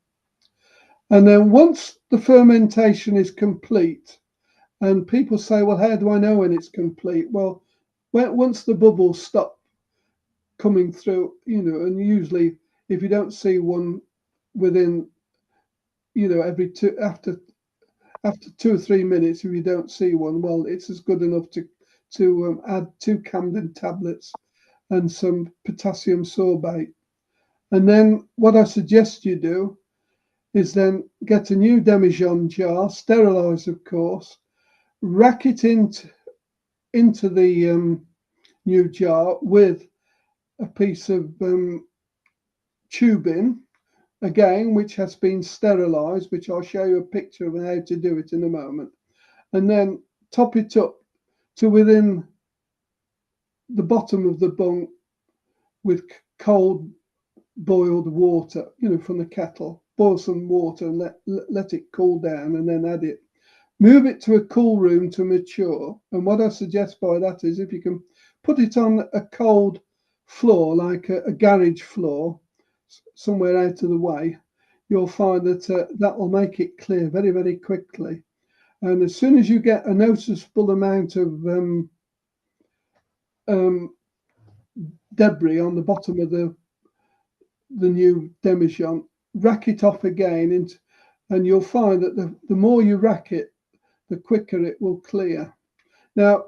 And then once the fermentation is complete, and people say, well, how do I know when it's complete? Well, once the bubbles stop coming through, you know, and usually if you don't see one within, you know, after 2 or 3 minutes, if you don't see one, well, it's as good enough to add 2 Camden tablets and some potassium sorbate. And then what I suggest you do is then get a new demijohn jar, sterilise, of course, rack it into the new jar with a piece of tubing, again, which has been sterilised, which I'll show you a picture of how to do it in a moment. And then top it up to within the bottom of the bung with cold boiled water, you know, from the kettle. Boil some water and let it cool down, and then add it. Move it to a cool room to mature. And what I suggest by that is, if you can put it on a cold floor, like a garage floor, somewhere out of the way, you'll find that that will make it clear very, very quickly. And as soon as you get a noticeable amount of debris on the bottom of the new demijohn, rack it off again, and you'll find that the more you rack it, the quicker it will clear. Now,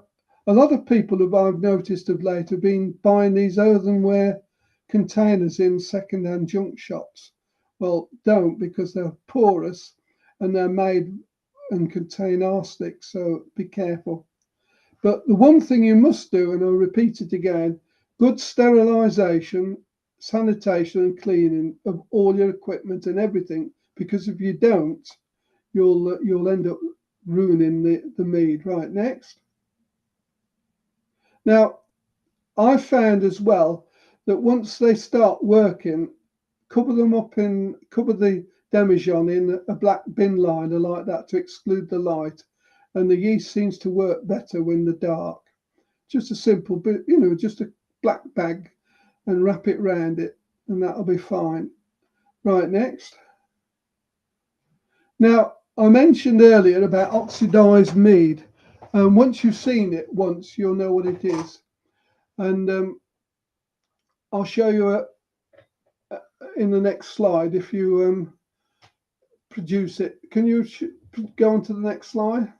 a lot of people who I've noticed of late have been buying these earthenware containers in second-hand junk shops. Well, don't, because they're porous and they're made and contain arsenic, so be careful. But the one thing you must do, and I'll repeat it again, good sterilization, sanitation and cleaning of all your equipment and everything, because if you don't, you'll end up ruining the mead. Right, next. Now, I found as well that once they start working, cover the demijohn in a black bin liner like that to exclude the light, and the yeast seems to work better when they're dark. Just a simple bit, just a black bag, and wrap it round it, and that'll be fine. Right, next. Now, I mentioned earlier about oxidized mead, and once you've seen it once, you'll know what it is. And I'll show you in the next slide if you produce it. Can you go on to the next slide?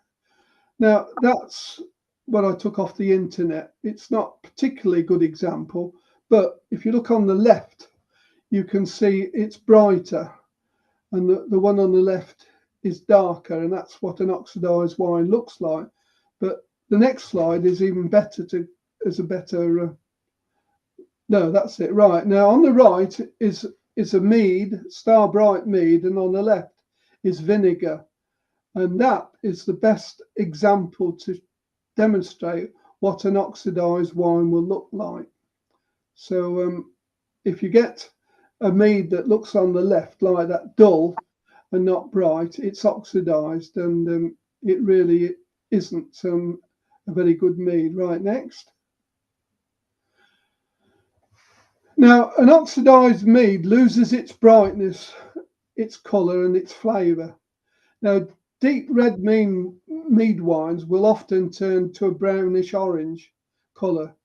Now, that's what I took off the internet. It's not a particularly good example, but if you look on the left, you can see it's brighter, and the one on the left is darker, and that's what an oxidized wine looks like. But the next slide is even better no, that's it. Right, now on the right is a mead, star bright mead, and on the left is vinegar, and that is the best example to demonstrate what an oxidized wine will look like. So if you get a mead that looks on the left like that, dull and not bright, it's oxidized, and it really isn't a very good mead. Right, next. Now, an oxidized mead loses its brightness, its colour and its flavour. Now, deep red mead wines will often turn to a brownish orange colour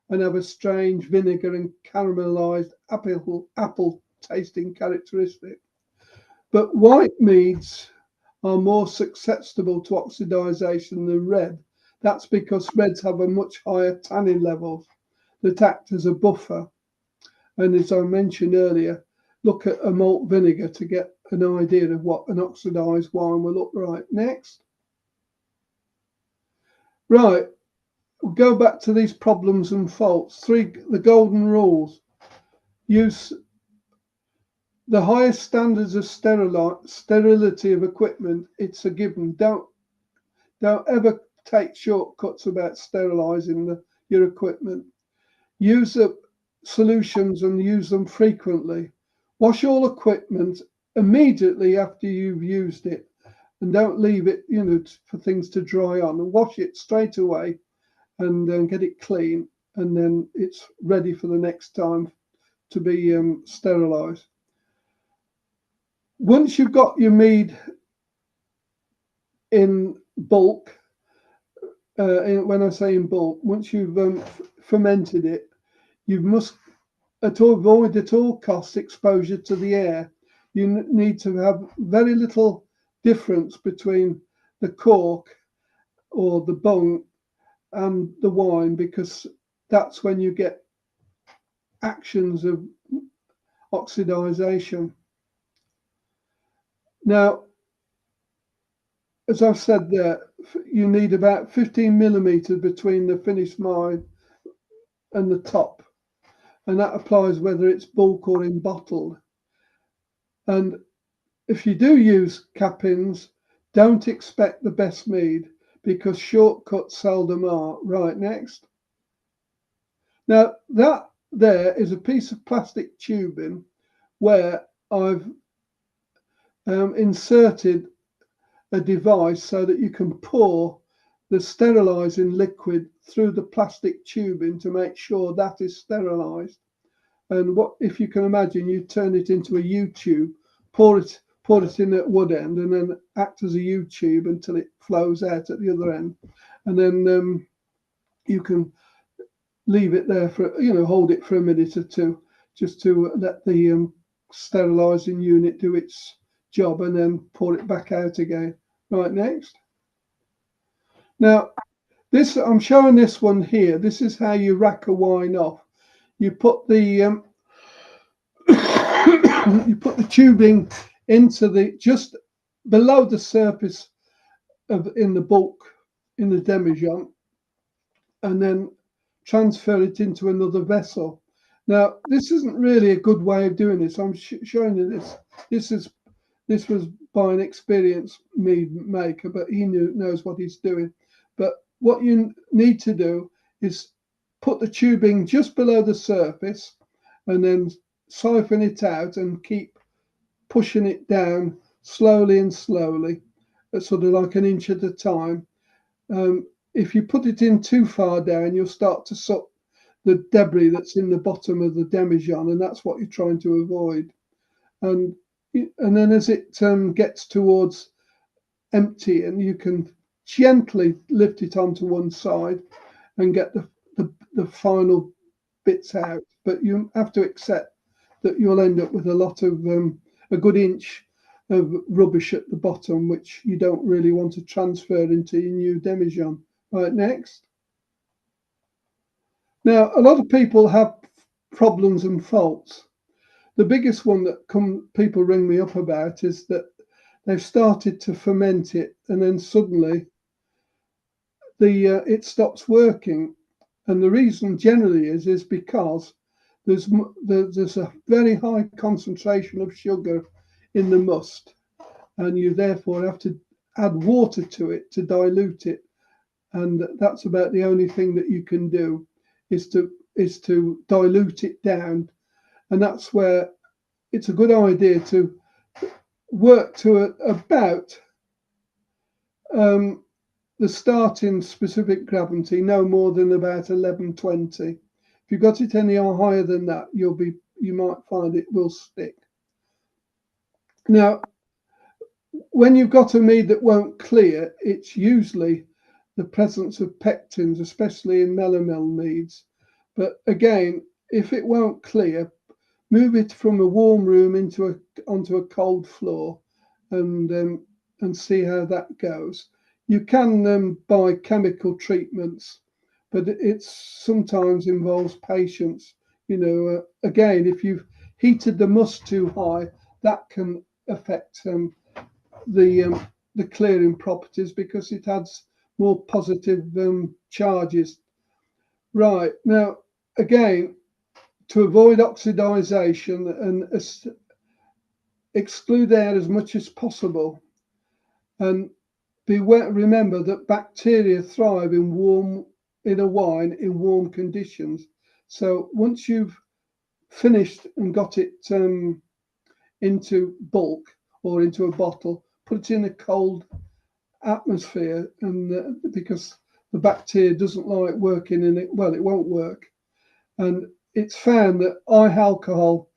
and have a strange vinegar and caramelised apple tasting characteristic. But white meads are more susceptible to oxidization than red. That's because reds have a much higher tannin level that act as a buffer. And as I mentioned earlier, look at a malt vinegar to get an idea of what an oxidized wine will look like. Next. Right, we'll go back to these problems and faults. The golden rules. Use the highest standards of sterility of equipment. It's a given. Don't ever take shortcuts about sterilizing your equipment. Use the solutions and use them frequently. Wash all equipment immediately after you've used it, and don't leave it, for things to dry on. And wash it straight away, and then get it clean, and then it's ready for the next time to be sterilized. Once you've got your mead in bulk, when I say in bulk, once you've fermented it, you must avoid at all costs exposure to the air. You need to have very little difference between the cork or the bung and the wine, because that's when you get actions of oxidization. Now, as I've said there, you need about 15 millimeters between the finished wine and the top, and that applies whether it's bulk or in bottled. And if you do use cap-ins, don't expect the best mead, because shortcuts seldom are. Right, next. Now, that there is a piece of plastic tubing where I've inserted a device so that you can pour the sterilizing liquid through the plastic tubing to make sure that is sterilized. And what if you can imagine, you turn it into a U-tube, pour pour it in at wood end, and then act as a U-tube until it flows out at the other end. And then you can leave it there for, hold it for a minute or two, just to let the sterilizing unit do its job, and then pour it back out again. Right, next. Now, this, I'm showing this one here. This is how you rack a wine off. You put the you put the tubing into just below the surface in the bulk, in the demijohn, and then transfer it into another vessel. Now, this isn't really a good way of doing this. I'm showing you this. This was by an experienced mead maker, but he knows what he's doing. But what you need to do is put the tubing just below the surface, and then siphon it out and keep pushing it down slowly and slowly, sort of like an inch at a time. If you put it in too far down, you'll start to suck the debris that's in the bottom of the demijohn, and that's what you're trying to avoid. And then as it gets towards empty, and you can gently lift it onto one side and get the final bits out. But you have to accept that you'll end up with a lot of a good inch of rubbish at the bottom, which you don't really want to transfer into your new demijohn. Right, next. Now, a lot of people have problems and faults. The biggest one that people ring me up about is that they've started to ferment it, and then suddenly it stops working. And the reason generally is because there's a very high concentration of sugar in the must, and you therefore have to add water to it to dilute it. And that's about the only thing that you can do, is to dilute it down. And that's where it's a good idea to work to about the starting specific gravity, no more than about 1120. If you got it any higher than that, you might find it will stick. Now, when you've got a mead that won't clear, it's usually the presence of pectins, especially in melomel meads. But again, if it won't clear, move it from a warm room onto a cold floor, and see how that goes. You can buy chemical treatments, but it sometimes involves patience. Again, if you've heated the must too high, that can affect the clearing properties, because it adds more positive charges. Right, now again, to avoid oxidization and exclude air as much as possible, and remember that bacteria thrive in a wine in warm conditions. So once you've finished and got it into bulk or into a bottle, put it in a cold atmosphere, and because the bacteria doesn't like working in it, well, it won't work. And it's found that high alcohol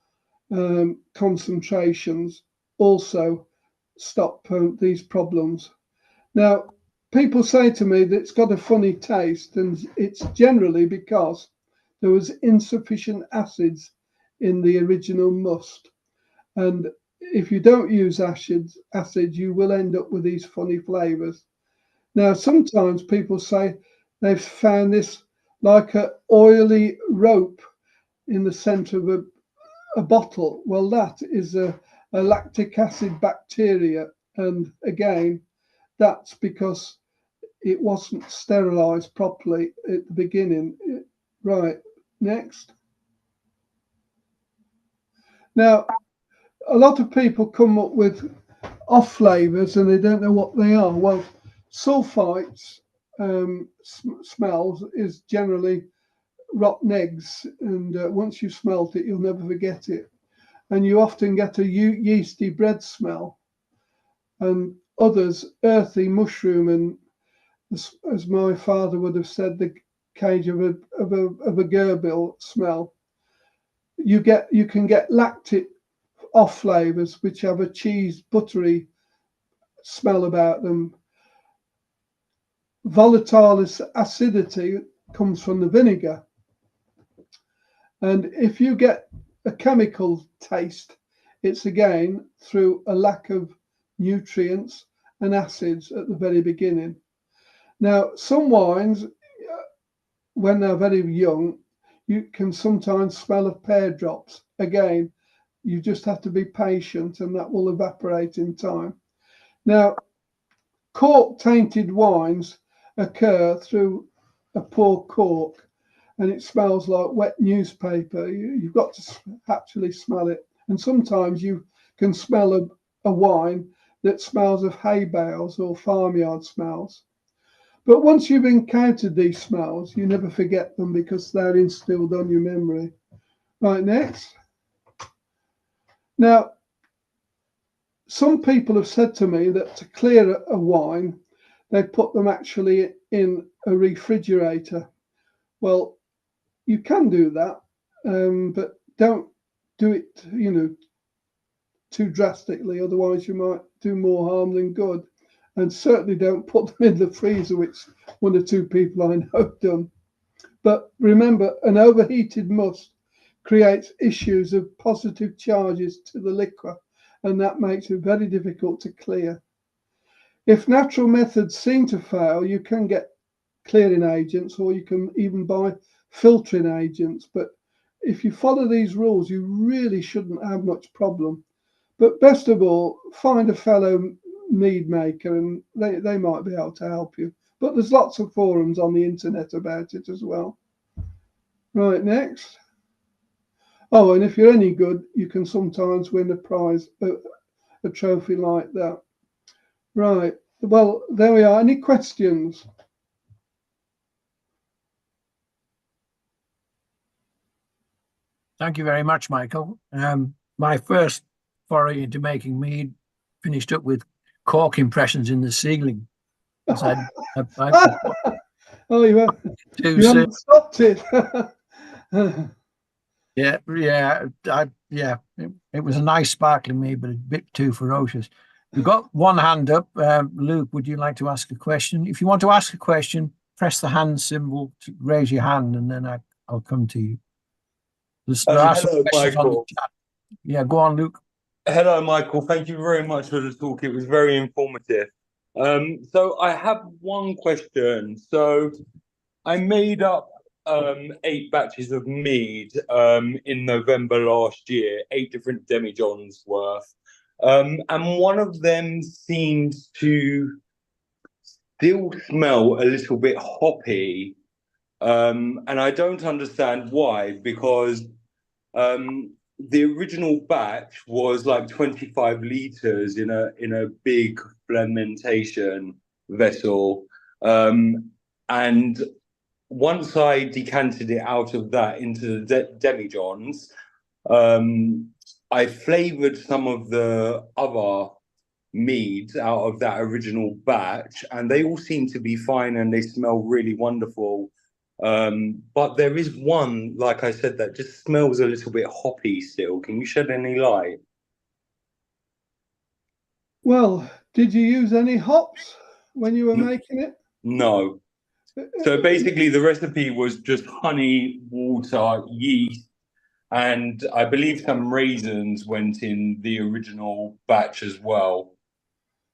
concentrations also stop these problems. Now, people say to me that it's got a funny taste, and it's generally because there was insufficient acids in the original must. And if you don't use acid, you will end up with these funny flavors. Now, sometimes people say they've found this like an oily rope in the center of a bottle. Well, that is a lactic acid bacteria, and again, that's because it wasn't sterilized properly at the beginning. Right, next. Now, a lot of people come up with off flavors and they don't know what they are. Well, sulfites smells is generally rotten eggs, and once you smelt it, you'll never forget it. And you often get a yeasty bread smell, and others earthy mushroom, and as my father would have said, the cage of a gerbil smell. You can get lactic off flavors which have a cheese, buttery smell about them. Volatile acidity comes from the vinegar. And if you get a chemical taste, it's again through a lack of nutrients and acids at the very beginning. Now, some wines, when they're very young, you can sometimes smell of pear drops. Again, you just have to be patient and that will evaporate in time. Now, cork tainted wines occur through a poor cork and it smells like wet newspaper. You've got to actually smell it. And sometimes you can smell a wine that smells of hay bales or farmyard smells. But once you've encountered these smells, you never forget them because they're instilled on your memory. Right, next. Now, some people have said to me that to clear a wine, they put them actually in a refrigerator. Well, you can do that, but don't do it, too drastically. Otherwise, you might do more harm than good. And certainly don't put them in the freezer, which one or two people I know have done. But remember, an overheated must creates issues of positive charges to the liquor, and that makes it very difficult to clear. If natural methods seem to fail, you can get clearing agents, or you can even buy filtering agents. But if you follow these rules, you really shouldn't have much problem. But best of all, find a fellow mead maker and they might be able to help you. But there's lots of forums on the internet about it as well. Right, next. Oh, and if you're any good, you can sometimes win a prize, a trophy like that. Right, well, there we are. Any questions? Thank you very much, Michael. My first foray into making mead finished up with cork impressions in the ceiling. Oh, you haven't stopped it. Yeah. It was a nice sparkling mead, but a bit too ferocious. We've got one hand up. Luke, would you like to ask a question? If you want to ask a question, press the hand symbol to raise your hand, and then I'll come to you. There are some questions on the chat. Yeah, go on, Luke. Hello, Michael. Thank you very much for the talk. It was very informative. So I have one question. So I made up 8 batches of mead in November last year, 8 different demijohns worth. And one of them seems to still smell a little bit hoppy. And I don't understand why, because the original batch was like 25 liters in a big fermentation vessel. And once I decanted it out of that into the demijohns, I flavored some of the other meads out of that original batch, and they all seem to be fine and they smell really wonderful. But there is one, like I said, that just smells a little bit hoppy still. Can you shed any light? Well, did you use any hops when you were making it? No. So basically the recipe was just honey, water, yeast, and I believe some raisins went in the original batch as well.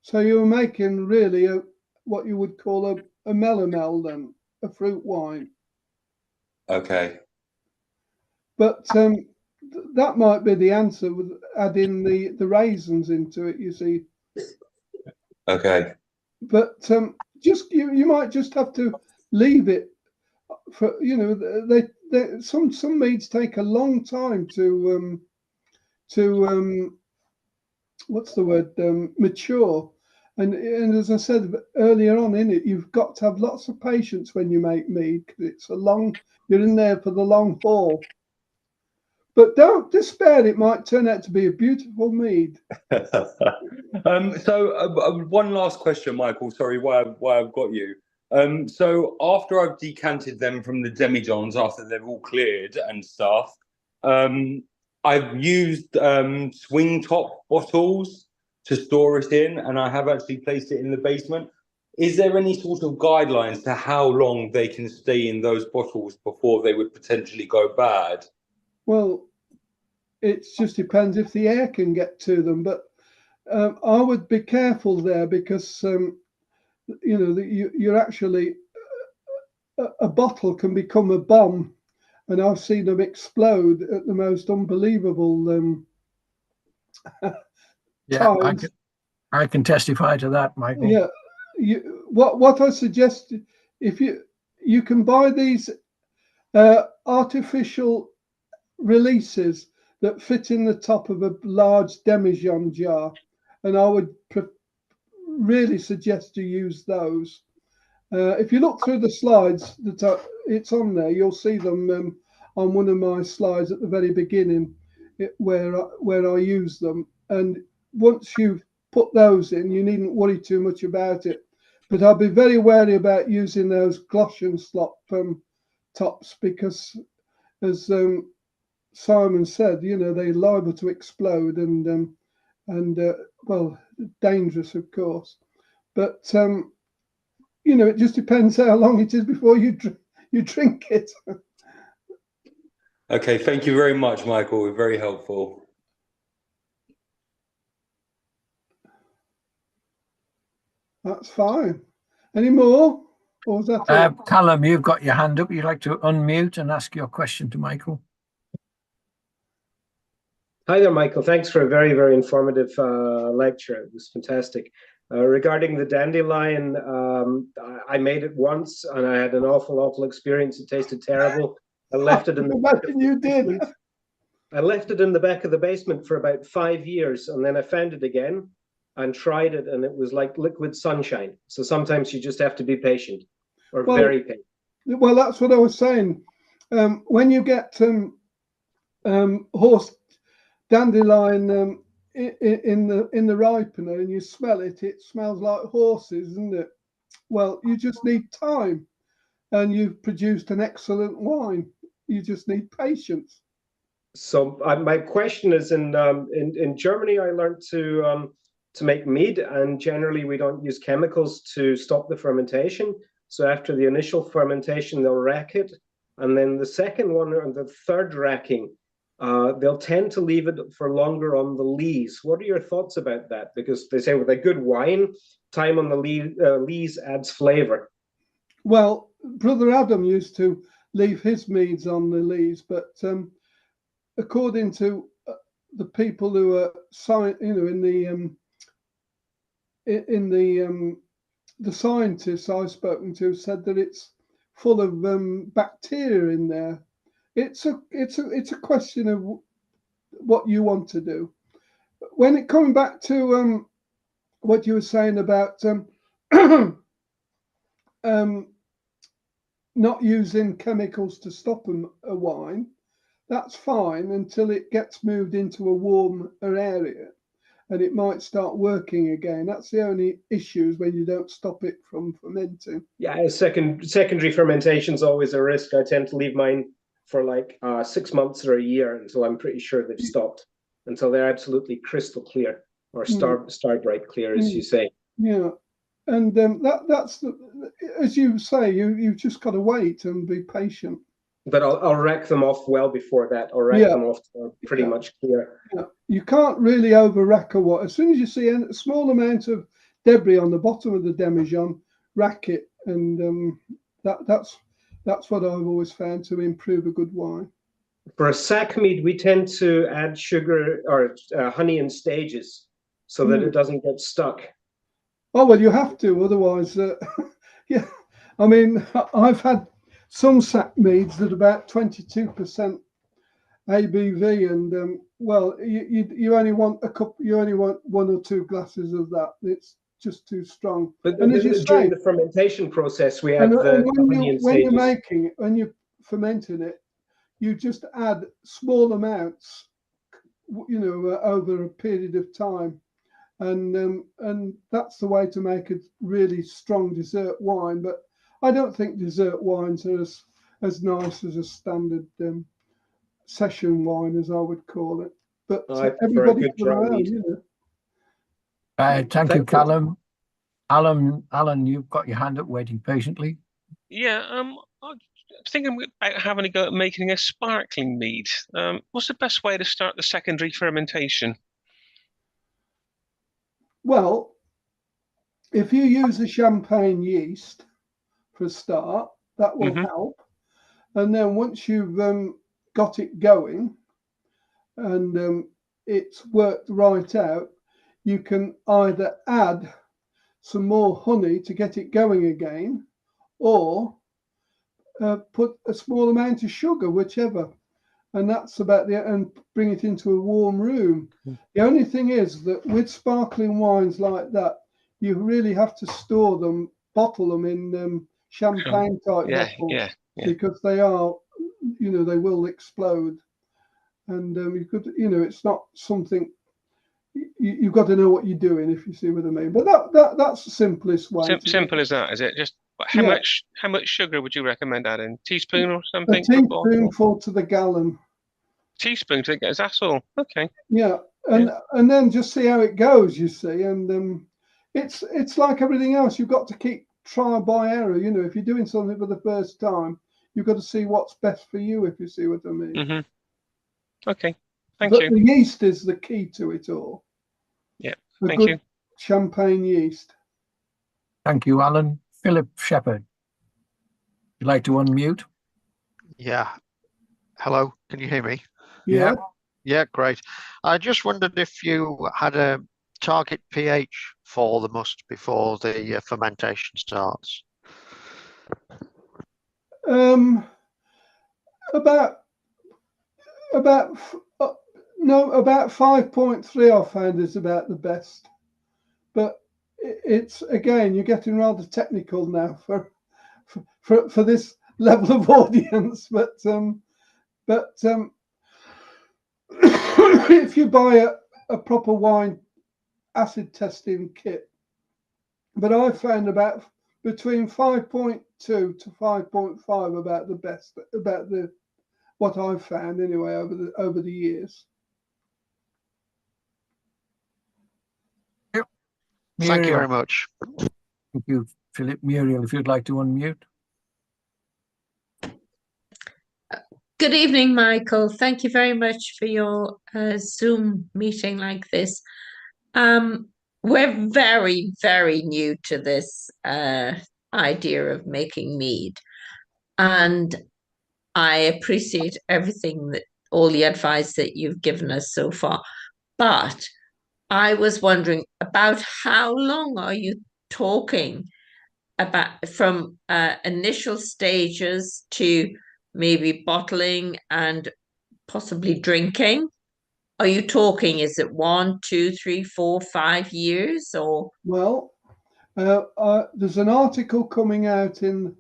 So you were making really what you would call a melomel then, a fruit wine. Okay. But that might be the answer with adding the raisins into it, you see. Okay. But just you might just have to leave it for some meads take a long time to what's the word, mature. And as I said earlier on in it, you've got to have lots of patience when you make mead, because you're in there for the long haul. But don't despair, it might turn out to be a beautiful mead. So one last question, Michael, sorry, why I've got you. So after I've decanted them from the demijohns, after they're all cleared and stuff, I've used swing top bottles to store it in, and I have actually placed it in the basement. Is there any sort of guidelines to how long they can stay in those bottles before they would potentially go bad? Well, it just depends if the air can get to them, but I would be careful there because you know you're actually a bottle can become a bomb, and I've seen them explode at the most unbelievable Yeah, times. I can testify to that, Michael. Yeah, what I suggest, if you can buy these artificial releases that fit in the top of a large demijohn jar, and I would really suggest you use those. If you look through the slides that it's on there, you'll see them on one of my slides at the very beginning, where I use them. And once you've put those in, you needn't worry too much about it. But I'll be very wary about using those Glossian slop tops because, as Simon said, you know, they're liable to explode and well, dangerous, of course. But you know, it just depends how long it is before you drink it. Okay, thank you very much, Michael. Very helpful. That's fine. Any more? Or was that it? Callum, you've got your hand up. You'd like to unmute and ask your question to Michael? Hi there, Michael. Thanks for a very, very informative lecture. It was fantastic. Regarding the dandelion, I made it once and I had an awful experience. It tasted terrible. I left it in the You did. I left it in the back of the basement for about 5 years, and then I found it again and tried it, and it was like liquid sunshine. So sometimes you just have to be patient, or very patient. Well, that's what I was saying. When you get horse dandelion in the ripener and you smell it, it smells like horses, isn't it? Well, you just need time, and you've produced an excellent wine. You just need patience. So my question is, in Germany, I learned to make mead, and generally we don't use chemicals to stop the fermentation. So after the initial fermentation, they'll rack it, and then the second one or the third racking, they'll tend to leave it for longer on the lees. What are your thoughts about that? Because they say with a good wine, time on the lees adds flavor. Well, Brother Adam used to leave his meads on the lees, but according to the people who are, you know, the scientists I've spoken to, said that it's full of bacteria in there. It's a question of what you want to do. When it coming back to what you were saying about not using chemicals to stop a wine, that's fine until it gets moved into a warmer area and it might start working again. That's the only issues when you don't stop it from fermenting. Yeah, secondary fermentation is always a risk. I tend to leave mine for like 6 months or a year until I'm pretty sure they've stopped, until they're absolutely crystal clear, or star bright clear, as you say. Yeah, and that's as you say, you've just got to wait and be patient. But I'll rack them off well before that. I'll rack them off pretty much clear. Yeah. You can't really over rack a wine. As soon as you see a small amount of debris on the bottom of the demijohn, rack it, and that's what I've always found to improve a good wine. For a sack mead, we tend to add sugar or honey in stages so that it doesn't get stuck. Oh well, you have to, otherwise, yeah. I mean, I've had some sack meads that are about 22% ABV, and well, you only want a cup, you only want 1 or 2 glasses of that. It's just too strong. But and as you during say, the fermentation process, we add the honey in stages. When you're fermenting it, you just add small amounts, you know, over a period of time, and that's the way to make a really strong dessert wine. But I don't think dessert wines are as nice as a standard session wine, as I would call it. But I prefer a everybody good for their dry own, mead. you know. Thank you, Thank you. Callum. Alan, you've got your hand up waiting patiently. Yeah, I'm thinking about having a go at making a sparkling mead. What's the best way to start the secondary fermentation? Well, if you use a champagne yeast for a start, that will help. And then once you've got it going and it's worked right out, you can either add some more honey to get it going again, or put a small amount of sugar, whichever. And that's about and bring it into a warm room. The only thing is that with sparkling wines like that, you really have to store them, bottle them in champagne type bottles, because they are, you know, they will explode. And you could, you know, it's not something you've got to know what you're doing, if you see what I mean. But that's the simplest way. Simple as that, is it? Just how much sugar would you recommend adding? Teaspoon or something? A teaspoonful to the gallon. Teaspoon to the gallon. That's all. Okay. Yeah, and then just see how it goes. You see, and it's like everything else. You've got to keep trial by error. You know, if you're doing something for the first time, you've got to see what's best for you, if you see what I mean. Okay. Thank but you. The yeast is the key to it all. Yeah. A Thank good you. champagne yeast. Thank you, Alan. Philip Shepherd, would you like to unmute? Yeah. Hello, can you hear me? Yeah. Yeah, great. I just wondered if you had a target pH for the must before the fermentation starts. About 5.3 I found is about the best, but it's, again, you're getting rather technical now for this level of audience. But if you buy a proper wine acid testing kit, but I found about between 5.2 to 5.5 about the best, about the what I've found anyway over the years. Yep. Thank you very much. Thank you, Philip. Muriel, if you'd like to unmute. Good evening, Michael. Thank you very much for your Zoom meeting like this. We're very, very new to this idea of making mead, and I appreciate everything all the advice that you've given us so far. But I was wondering about how long are you talking about from initial stages to maybe bottling and possibly drinking? Are you talking, is it 1, 2, 3, 4, 5 years, or? Well, there's an article coming out in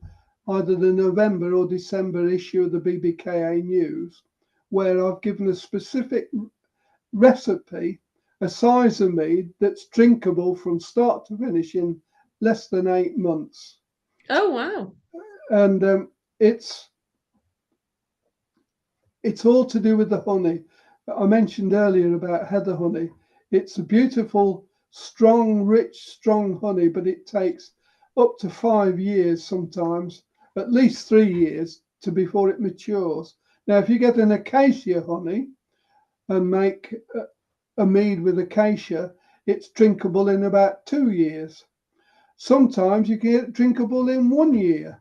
either the November or December issue of the BBKA News, where I've given a specific recipe, a size of mead that's drinkable from start to finish in less than 8 months. Oh, wow. And it's all to do with the honey. I mentioned earlier about heather honey. It's a beautiful, strong, rich, strong honey, but it takes up to 5 years sometimes, at least 3 years, before it matures. Now, if you get an acacia honey and make a mead with acacia, it's drinkable in about 2 years. Sometimes you can get it drinkable in 1 year.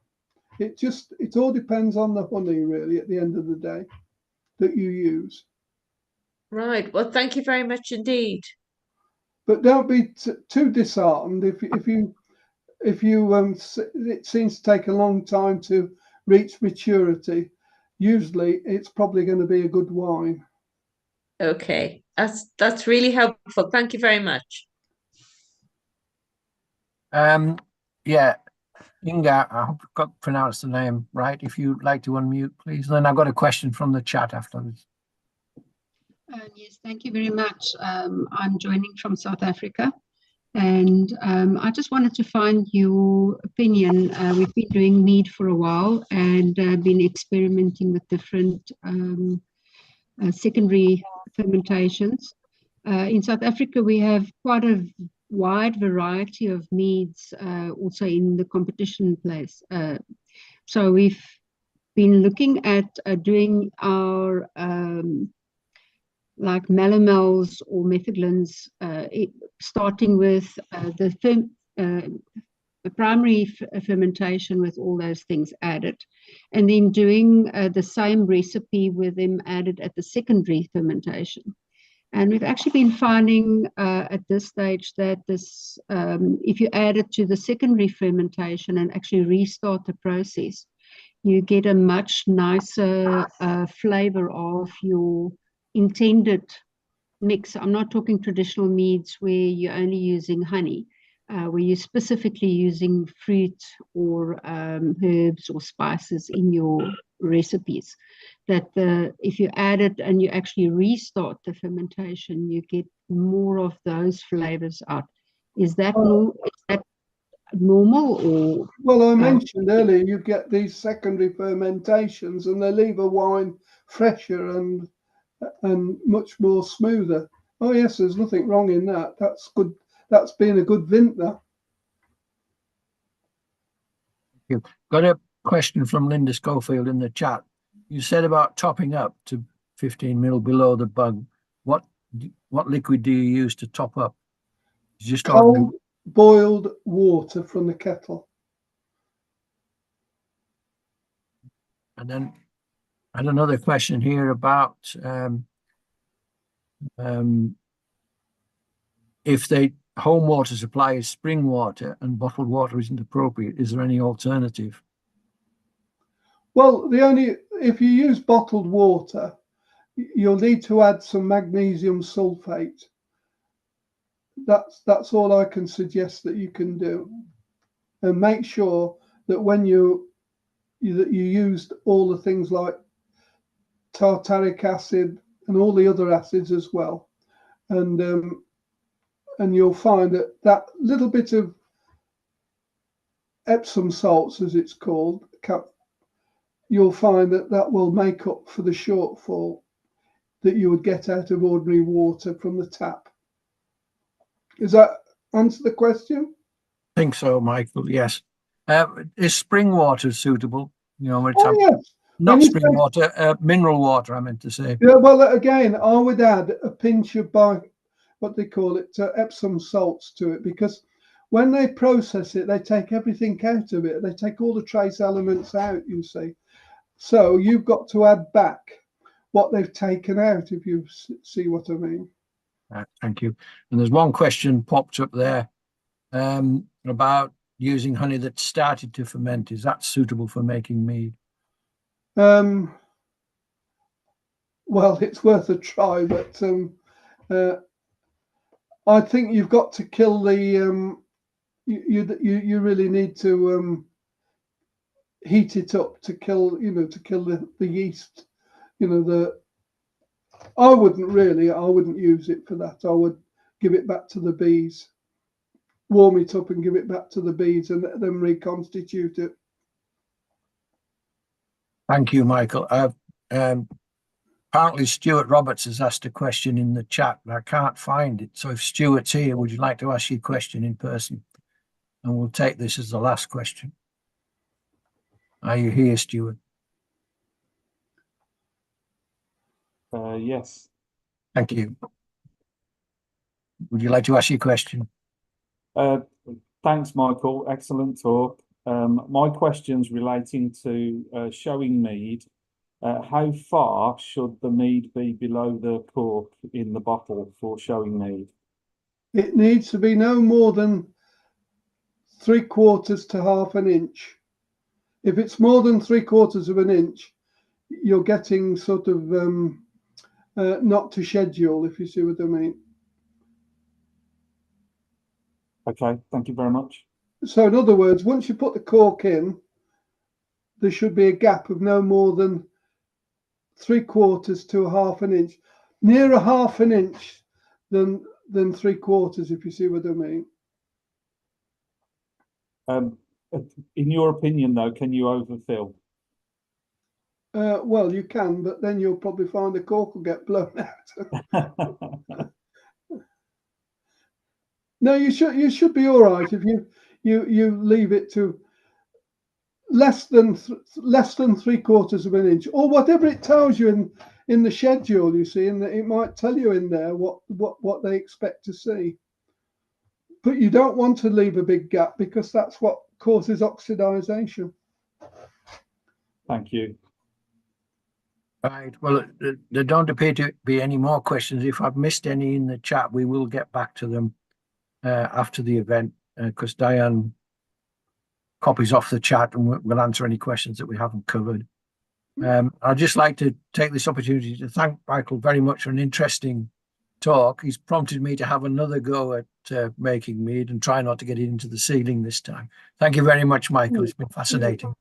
It all depends on the honey, really, at the end of the day, that you use. Right. Well, thank you very much indeed. But don't be too disheartened if you it seems to take a long time to reach maturity. Usually, it's probably going to be a good wine. Okay, that's really helpful. Thank you very much. Yeah, Inga, I hope I've got pronounced the name right. If you'd like to unmute, please. Then I've got a question from the chat after this. Yes, thank you very much. I'm joining from South Africa, and I just wanted to find your opinion. We've been doing mead for a while and been experimenting with different secondary fermentations. In South Africa, we have quite a wide variety of meads also in the competition place. So we've been looking at doing our like melomels or metheglins, starting with the primary fermentation with all those things added, and then doing the same recipe with them added at the secondary fermentation. And we've actually been finding at this stage that this, if you add it to the secondary fermentation and actually restart the process, you get a much nicer flavor of your intended mix. I'm not talking traditional meads where you're only using honey, where you're specifically using fruit or herbs or spices in your recipes. That if you add it and you actually restart the fermentation, you get more of those flavors out. Is that normal or? Well, I mentioned earlier you get these secondary fermentations and they leave a wine fresher and much more smoother. Oh yes, there's nothing wrong in that. That's good. That's been a good vintner. You've got a question from Linda Schofield in the chat. You said about topping up to 15 ml below the bung. What liquid do you use to top up? Just cold boiled water from the kettle. And then I had another question here about if the home water supply is spring water and bottled water isn't appropriate, is there any alternative? Well, if you use bottled water, you'll need to add some magnesium sulfate. That's all I can suggest that you can do, and make sure that when you used all the things like tartaric acid and all the other acids as well, and you'll find that little bit of Epsom salts, as it's called, you'll find that will make up for the shortfall that you would get out of ordinary water from the tap. Does that answer the question? I think so, Michael. Yes. Is spring water suitable? You know, yes. Not spring water, mineral water, I meant to say. Yeah, well, again, I would add a pinch of what they call it, Epsom salts to it, because when they process it, they take everything out of it. They take all the trace elements out, you see. So you've got to add back what they've taken out, if you see what I mean. Thank you. And there's one question popped up there about using honey that started to ferment. Is that suitable for making mead? Well, it's worth a try, but I think you've got to kill the. You really need to heat it up to kill the yeast. I wouldn't use it for that. I would give it back to the bees, warm it up and give it back to the bees and let them reconstitute it. Thank you, Michael. Apparently Stuart Roberts has asked a question in the chat, but I can't find it. So if Stuart's here, would you like to ask your question in person? And we'll take this as the last question. Are you here, Stuart? Yes. Thank you. Would you like to ask your question? Thanks, Michael. Excellent talk. My question's relating to showing mead. How far should the mead be below the cork in the bottle for showing mead? It needs to be no more than 3/4 to half an inch. If it's more than 3/4 of an inch, you're getting sort of not to schedule, if you see what I mean. Okay, thank you very much. So in other words, once you put the cork in, there should be a gap of no more than 3/4 to half an inch, nearer half an inch than 3/4, if you see what I mean. In your opinion, though, can you overfill? Well, you can, but then you'll probably find the cork will get blown out. No, you should be all right if you leave it to less than 3/4 of an inch, or whatever it tells you in the schedule. You see, and it might tell you in there what they expect to see. But you don't want to leave a big gap because that's what causes oxidization. Thank you. Right. Well, there don't appear to be any more questions. If I've missed any in the chat, we will get back to them after the event, because Diane copies off the chat and we'll answer any questions that we haven't covered. I'd just like to take this opportunity to thank Michael very much for an interesting talk. He's prompted me to have another go at making mead and try not to get it into the ceiling this time. Thank you very much, Michael. It's been fascinating.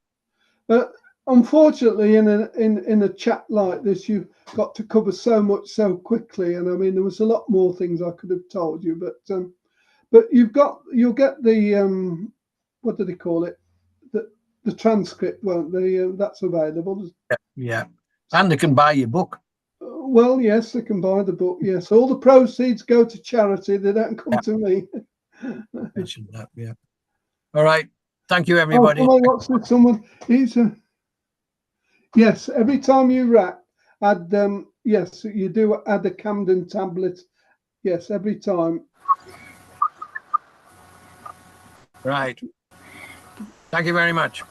Unfortunately, in a chat like this, you've got to cover so much so quickly, and I mean there was a lot more things I could have told you, but you'll get the what do they call it, the transcript, won't they? That's available. Yeah, and they can buy your book. Well, yes, they can buy the book. Yes, all the proceeds go to charity. They don't come to me. Mentioned that. Yeah. All right. Thank you, everybody. Oh, what's this? Someone. Yes, every time you rack, add yes, you do add a Camden tablet. Yes, every time. Right. Thank you very much.